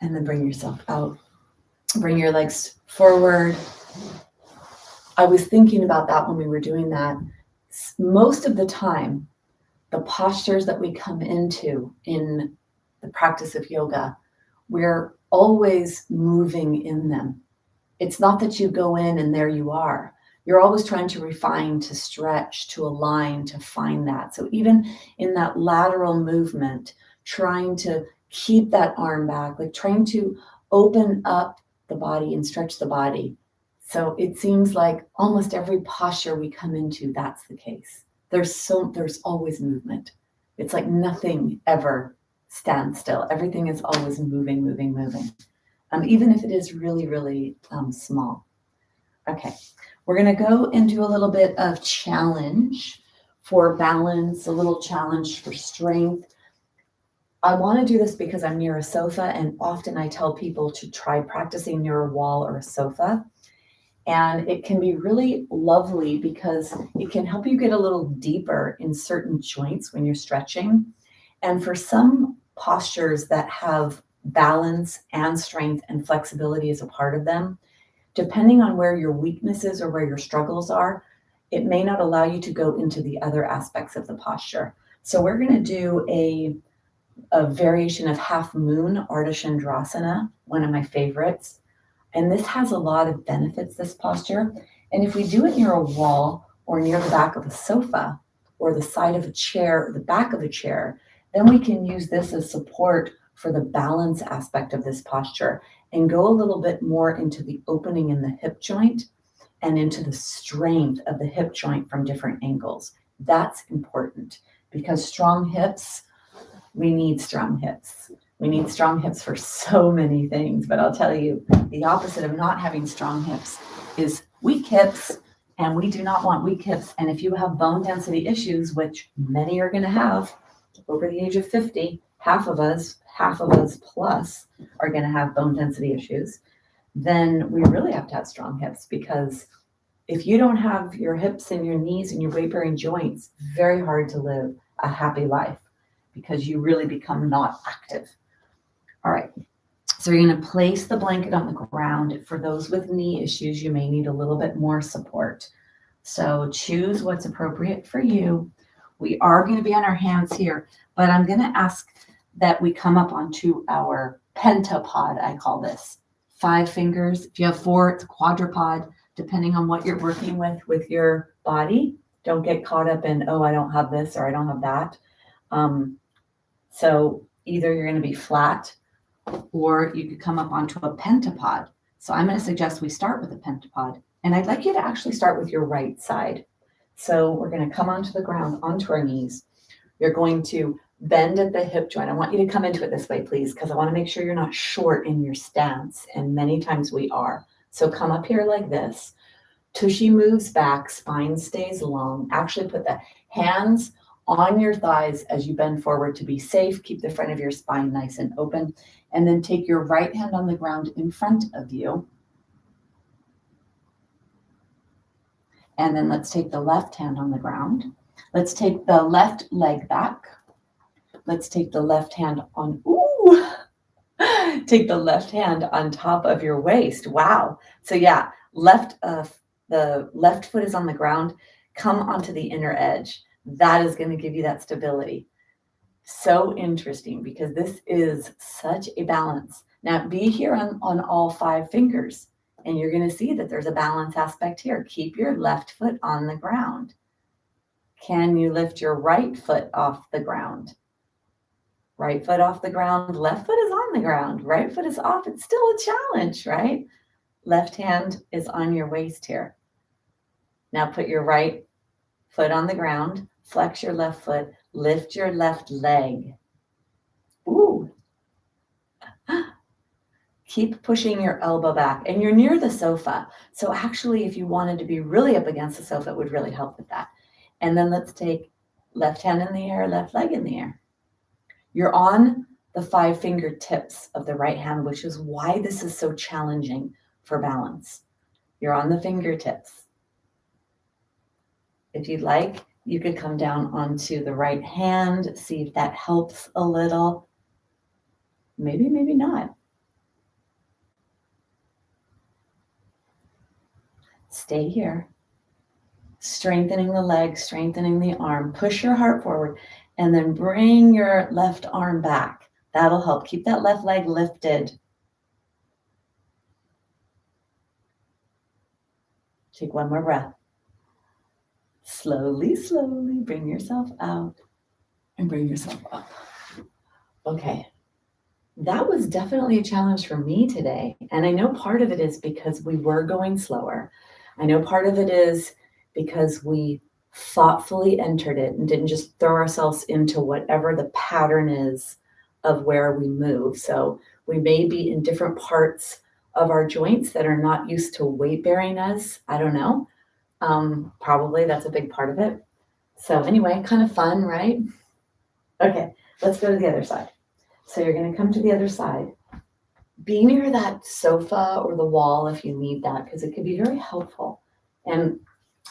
And then bring yourself out. Bring your legs forward. I was thinking about that when we were doing that. Most of the time, the postures that we come into in the practice of yoga, we're always moving in them. It's not that you go in and there you are. You're always trying to refine, to stretch, to align, to find that. So even in that lateral movement, trying to keep that arm back, like trying to open up the body and stretch the body. So it seems like almost every posture we come into, that's the case. There's always movement. It's like nothing ever stands still. Everything is always moving, moving, moving. Even if it is really, really small. Okay, we're going to go into a little bit of challenge for balance, a little challenge for strength. I want to do this because I'm near a sofa, and often I tell people to try practicing near a wall or a sofa. And it can be really lovely because it can help you get a little deeper in certain joints when you're stretching. And for some postures that have balance and strength and flexibility as a part of them, depending on where your weaknesses or where your struggles are, it may not allow you to go into the other aspects of the posture. So we're going to do a variation of half moon, Ardha Chandrasana, one of my favorites. And this has a lot of benefits, this posture. And if we do it near a wall or near the back of a sofa, or the side of a chair or the back of a chair, then we can use this as support for the balance aspect of this posture and go a little bit more into the opening in the hip joint and into the strength of the hip joint from different angles. That's important because strong hips, we need strong hips. We need strong hips for so many things, but I'll tell you, the opposite of not having strong hips is weak hips, and we do not want weak hips. And if you have bone density issues, which many are going to have over the age of 50, half of us plus are going to have bone density issues, then we really have to have strong hips, because if you don't have your hips and your knees and your weight-bearing joints, very hard to live a happy life because you really become not active. All right, so you're going to place the blanket on the ground. For those with knee issues, you may need a little bit more support. So choose what's appropriate for you. We are going to be on our hands here, but I'm going to ask that we come up onto our pentapod, I call this. 5 fingers. If you have 4, it's a quadrupod, depending on what you're working with your body. Don't get caught up in, oh, I don't have this or I don't have that. So either you're going to be flat, or you could come up onto a pentapod. So I'm going to suggest we start with a pentapod. And I'd like you to actually start with your right side. So we're going to come onto the ground, onto our knees. You're going to bend at the hip joint. I want you to come into it this way, please, because I want to make sure you're not short in your stance. And many times we are. So come up here like this. Tushy moves back, spine stays long. Actually put the hands on your thighs as you bend forward to be safe. Keep the front of your spine nice and open. And then take your right hand on the ground in front of you. And then let's take the left hand on the ground. Let's take the left leg back. Let's take the left hand on, take the left hand on top of your waist. Wow. So yeah, the left foot is on the ground. Come onto the inner edge. That is going to give you that stability. So interesting, because this is such a balance. Now be here on all 5 fingers, and you're going to see that there's a balance aspect here. Keep your left foot on the ground. Can you lift your right foot off the ground? Right foot off the ground, left foot is on the ground, right foot is off. It's still a challenge, right? Left hand is on your waist here. Now put your right foot on the ground, flex your left foot, lift your left leg. Ooh. Keep pushing your elbow back, and you're near the sofa. So actually, if you wanted to be really up against the sofa, it would really help with that. And then let's take left hand in the air, left leg in the air. You're on the 5 fingertips of the right hand, which is why this is so challenging for balance. You're on the fingertips. If you'd like, you could come down onto the right hand, see if that helps a little. Maybe, maybe not. Stay here. Strengthening the leg, strengthening the arm. Push your heart forward, and then bring your left arm back. That'll help. Keep that left leg lifted. Take one more breath. Slowly, slowly bring yourself out and bring yourself up. Okay. That was definitely a challenge for me today. And I know part of it is because we were going slower. I know part of it is because we thoughtfully entered it and didn't just throw ourselves into whatever the pattern is of where we move. So we may be in different parts of our joints that are not used to weight bearing us. I don't know. Probably that's a big part of it. So anyway, kind of fun, right? Okay, let's go to the other side. So you're going to come to the other side. Be near that sofa or the wall if you need that, because it can be very helpful. And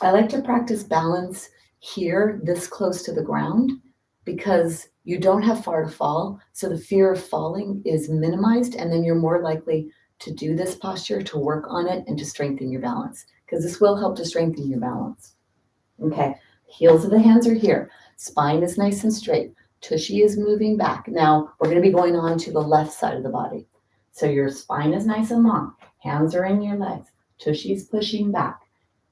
I like to practice balance here, this close to the ground, because you don't have far to fall. So the fear of falling is minimized, and then you're more likely to do this posture, to work on it, and to strengthen your balance, because this will help to strengthen your balance. Okay, heels of the hands are here. Spine is nice and straight. Tushy is moving back. Now we're going to be going on to the left side of the body. So your spine is nice and long. Hands are in your legs. Tushy is pushing back.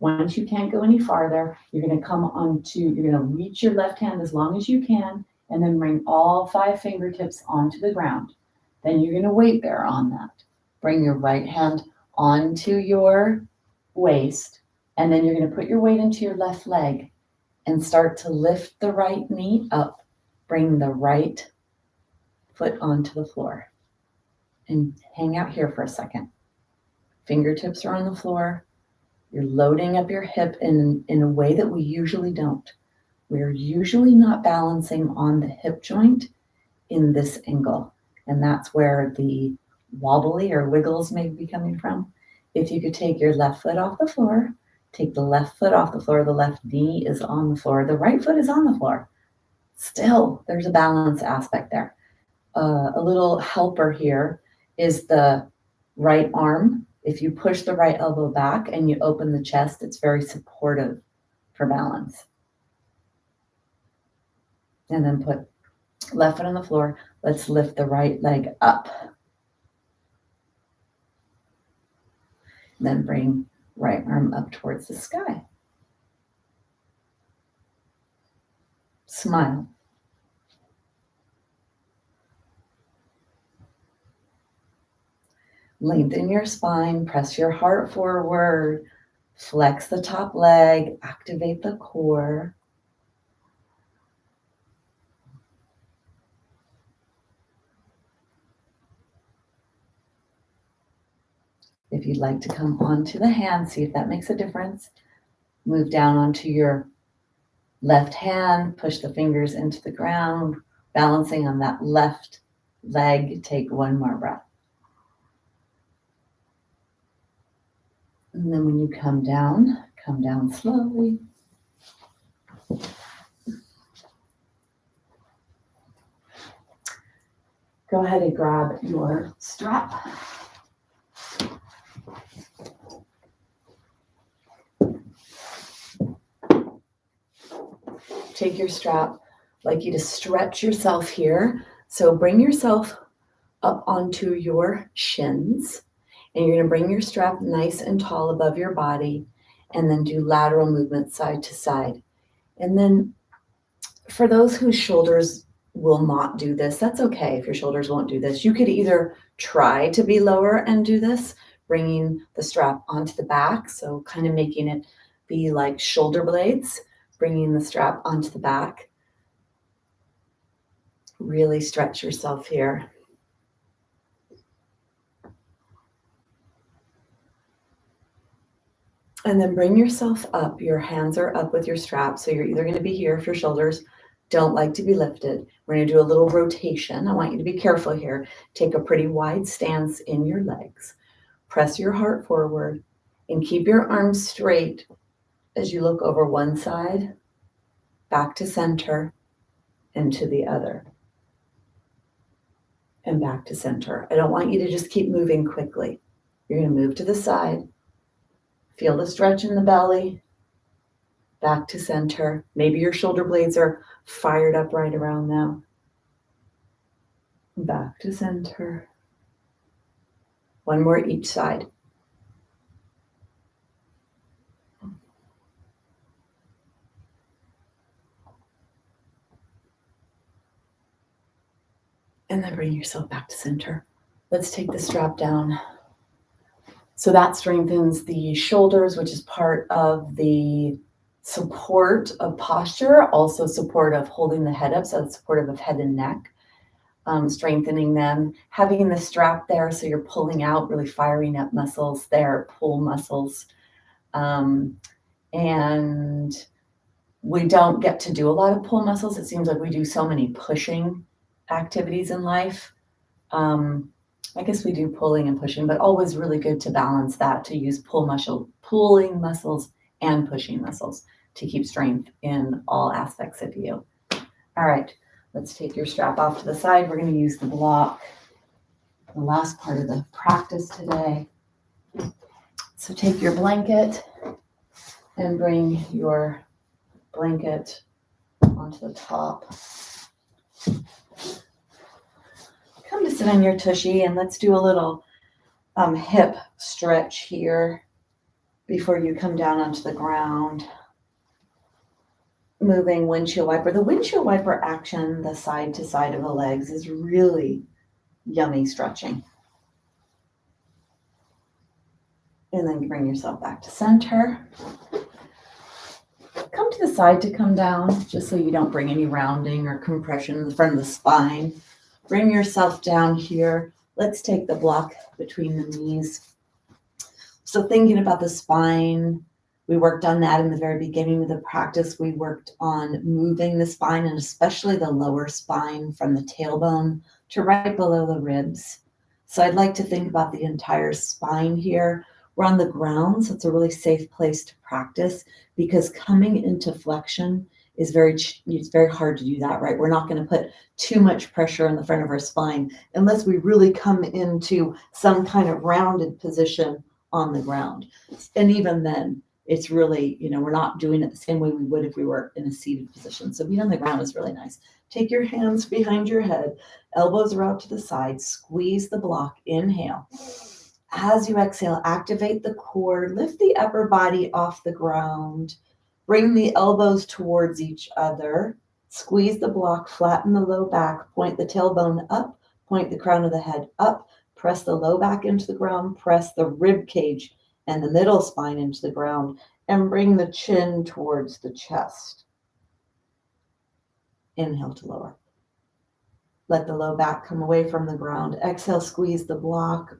Once you can't go any farther, you're going to reach your left hand as long as you can, and then bring all 5 fingertips onto the ground. Then you're going to wait there on that. Bring your right hand onto your waist, and then you're going to put your weight into your left leg and start to lift the right knee up. Bring the right foot onto the floor and hang out here for a second. Fingertips are on the floor. You're loading up your hip in a way that we usually don't. We're usually not balancing on the hip joint in this angle. And that's where the wobbly or wiggles may be coming from. If you could take your left foot off the floor, take the left foot off the floor, the left knee is on the floor, the right foot is on the floor. Still, there's a balance aspect there. A little helper here is the right arm. If you push the right elbow back and you open the chest, it's very supportive for balance. And then put left foot on the floor. Let's lift the right leg up. Then bring right arm up towards the sky. Smile. Lengthen your spine, press your heart forward, flex the top leg, activate the core. If you'd like to come onto the hand, see if that makes a difference. Move down onto your left hand, push the fingers into the ground, balancing on that left leg. Take one more breath. And then when you come down slowly. Go ahead and grab your strap. Take your strap. I'd like you to stretch yourself here. So bring yourself up onto your shins. And you're going to bring your strap nice and tall above your body, and then do lateral movement side to side. And then for those whose shoulders will not do this, that's okay if your shoulders won't do this. You could either try to be lower and do this, bringing the strap onto the back, so kind of making it be like shoulder blades, bringing the strap onto the back. Really stretch yourself here. And then bring yourself up. Your hands are up with your strap. So you're either going to be here if your shoulders don't like to be lifted. We're going to do a little rotation. I want you to be careful here. Take a pretty wide stance in your legs. Press your heart forward and keep your arms straight as you look over one side, back to center, and to the other. And back to center. I don't want you to just keep moving quickly. You're going to move to the side. Feel the stretch in the belly, back to center. Maybe your shoulder blades are fired up right around now. Back to center. One more each side. And then bring yourself back to center. Let's take the strap down. So that strengthens the shoulders, which is part of the support of posture, also support of holding the head up, so it's supportive of head and neck, strengthening them. Having the strap there, so you're pulling out, really firing up muscles there, pull muscles. And we don't get to do a lot of pull muscles. It seems like we do so many pushing activities in life. I guess we do pulling and pushing, but always really good to balance that, to use pulling muscles and pushing muscles to keep strength in all aspects of you. All right, let's take your strap off to the side. We're going to use the block, the last part of the practice today. So take your blanket and bring your blanket onto the top. Come to sit on your tushy and let's do a little hip stretch here. before you come down onto the ground. Moving windshield wiper. The windshield wiper action, the side to side of the legs, is really yummy stretching. And then bring yourself back to center. Come to the side to come down, just so you don't bring any rounding or compression in the front of the spine. Bring yourself down here. Let's take the block between the knees. So thinking about the spine, we worked on that in the very beginning of the practice. We worked on moving the spine, and especially the lower spine from the tailbone to right below the ribs. So I'd like to think about the entire spine here. We're on the ground, so it's a really safe place to practice, because coming into flexion is it's very hard to do that, right? We're not going to put too much pressure on the front of our spine unless we really come into some kind of rounded position on the ground. And even then, it's really, we're not doing it the same way we would if we were in a seated position. So being on the ground is really nice. Take your hands behind your head, elbows are out to the side, squeeze the block, inhale. As you exhale, activate the core, lift the upper body off the ground, bring the elbows towards each other, squeeze the block, flatten the low back, point the tailbone up, point the crown of the head up, press the low back into the ground, press the rib cage and the middle spine into the ground, and bring the chin towards the chest. Inhale to lower. Let the low back come away from the ground. Exhale, squeeze the block.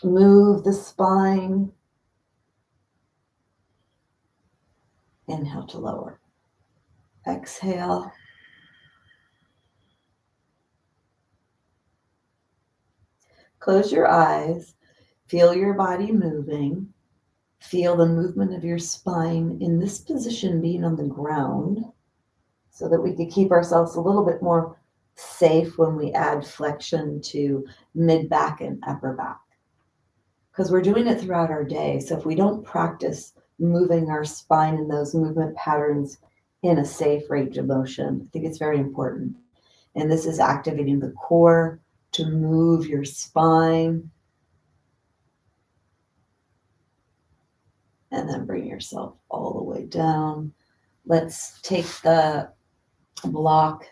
Move the spine. Inhale to lower. Exhale. Close your eyes. Feel your body moving. Feel the movement of your spine in this position, being on the ground, so that we could keep ourselves a little bit more safe when we add flexion to mid back and upper back. Because we're doing it throughout our day. So if we don't practice moving our spine in those movement patterns in a safe range of motion, I think it's very important. And this is activating the core to move your spine. And then bring yourself all the way down. Let's take the block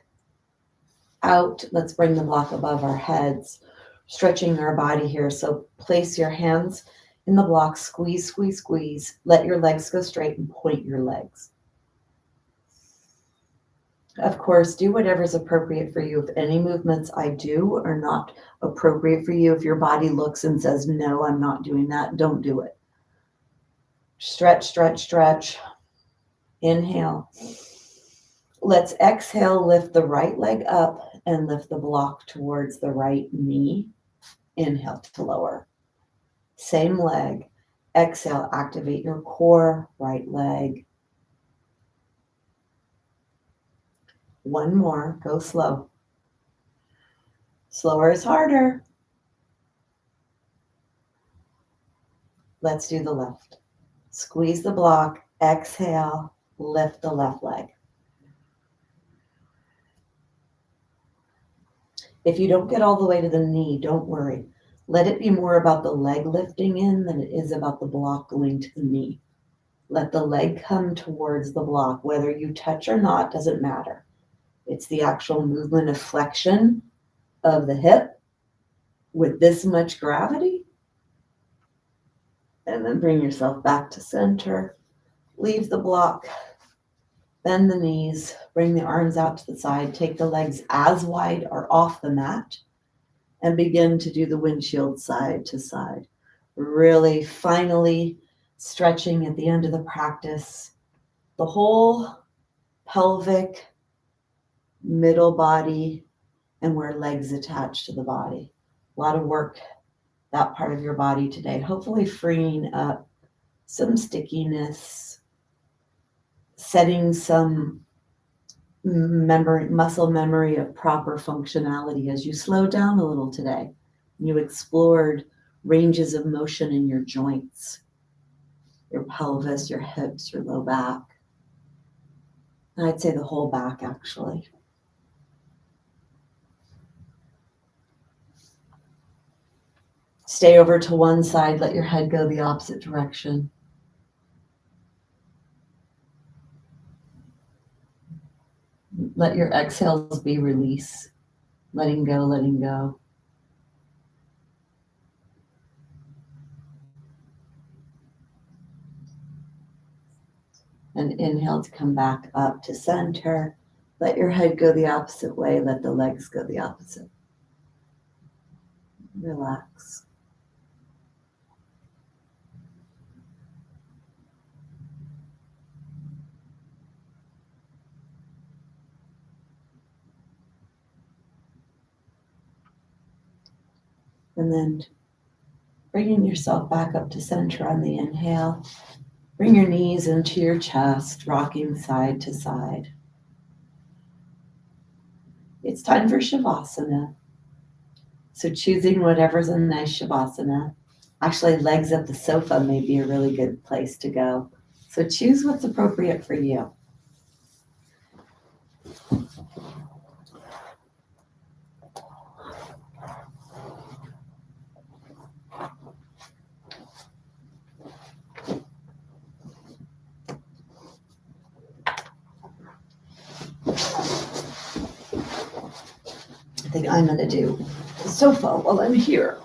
out. Let's bring the block above our heads, stretching our body here. So place your hands in the block, squeeze, squeeze, squeeze. Let your legs go straight and point your legs. Of course, do whatever's appropriate for you. If any movements I do are not appropriate for you, if your body looks and says, no, I'm not doing that, don't do it. Stretch, stretch, stretch. Inhale. Let's exhale, lift the right leg up and lift the block towards the right knee. Inhale to lower. Same leg. Exhale, activate your core, right leg. One more, go slow. Slower is harder. Let's do the left. Squeeze the block, exhale, lift the left leg. If you don't get all the way to the knee, don't worry. Let it be more about the leg lifting in than it is about the block going to the knee. Let the leg come towards the block. Whether you touch or not doesn't matter. It's the actual movement of flexion of the hip with this much gravity. And then bring yourself back to center. Leave the block. Bend the knees. Bring the arms out to the side. Take the legs as wide or off the mat. And begin to do the windshield side to side. Really finally stretching at the end of the practice. The whole pelvic, middle body, and where legs attach to the body. A lot of work, that part of your body today. Hopefully freeing up some stickiness, setting some muscle memory of proper functionality as you slow down a little today. You explored ranges of motion in your joints, your pelvis, your hips, your low back. And I'd say the whole back, actually. Stay over to one side, let your head go the opposite direction. Let your exhales be release. Letting go, letting go. And inhale to come back up to center. Let your head go the opposite way. Let the legs go the opposite. Relax. And then bringing yourself back up to center on the inhale. Bring your knees into your chest, rocking side to side. It's time for Shavasana. So choosing whatever's a nice Shavasana. Actually, legs at the sofa may be a really good place to go. So choose what's appropriate for you. I think I'm going to do the sofa while I'm here.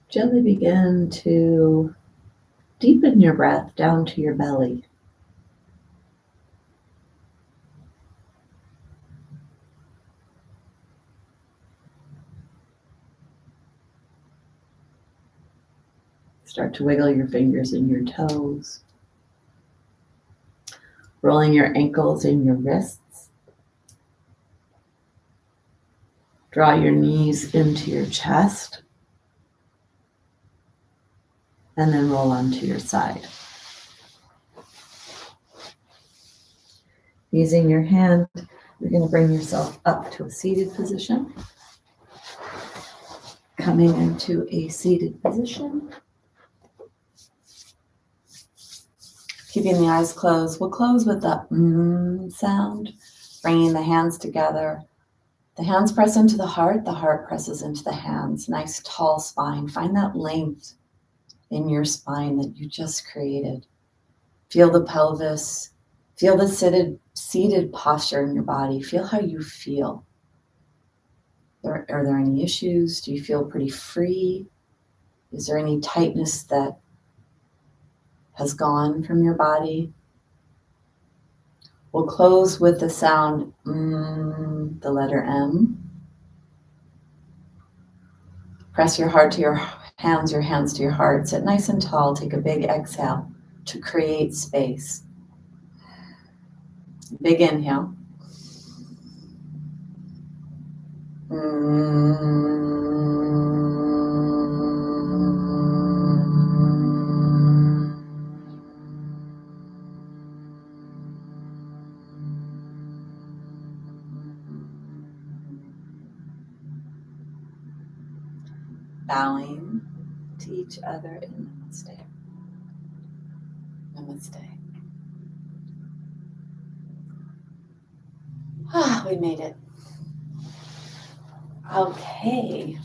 Gently begin to deepen your breath down to your belly. Start to wiggle your fingers and your toes, rolling your ankles and your wrists. Draw your knees into your chest, and then roll onto your side. Using your hand, you're going to bring yourself up to a seated position. Coming into a seated position. Keeping the eyes closed. We'll close with the sound, bringing the hands together. The hands press into the heart presses into the hands. Nice tall spine. Find that length in your spine that you just created. Feel the pelvis. Feel the seated posture in your body. Feel how you feel. Are there any issues? Do you feel pretty free? Is there any tightness that has gone from your body? We'll close with the sound, the letter M. Press your heart to your hands to your heart. Sit nice and tall. Take a big exhale to create space. Big inhale. Bowing to each other in namaste. Namaste. We made it. Okay.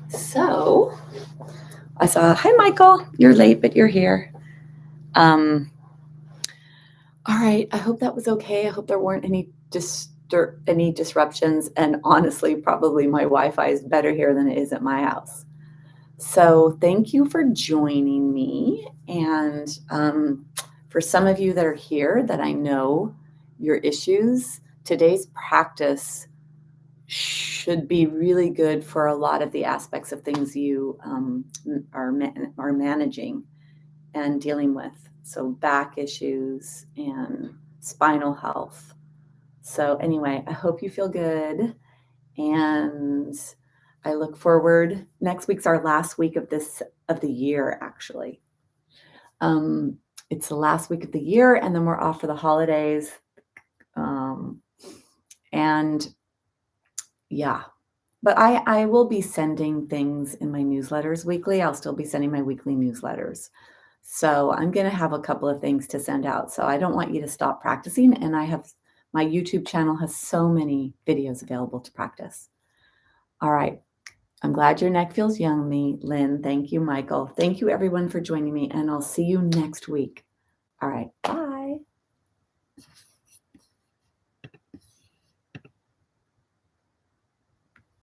So I saw, hi, Michael. You're late, but you're here. All right. I hope that was okay. I hope there weren't any disruptions. And honestly, probably my Wi-Fi is better here than it is at my house. So thank you for joining me. And for some of you that are here that I know your issues, today's practice should be really good for a lot of the aspects of things you are managing and dealing with. So back issues and spinal health. So anyway, I hope you feel good. And I look forward. Next week's our last week of the year, actually. It's the last week of the year, and then we're off for the holidays. And yeah, but I will be sending things in my newsletters weekly. I'll still be sending my weekly newsletters. So I'm going to have a couple of things to send out. So I don't want you to stop practicing. And my YouTube channel has so many videos available to practice. All right. I'm glad your neck feels yummy, Lynn. Thank you, Michael. Thank you, everyone, for joining me. And I'll see you next week. All right. Bye.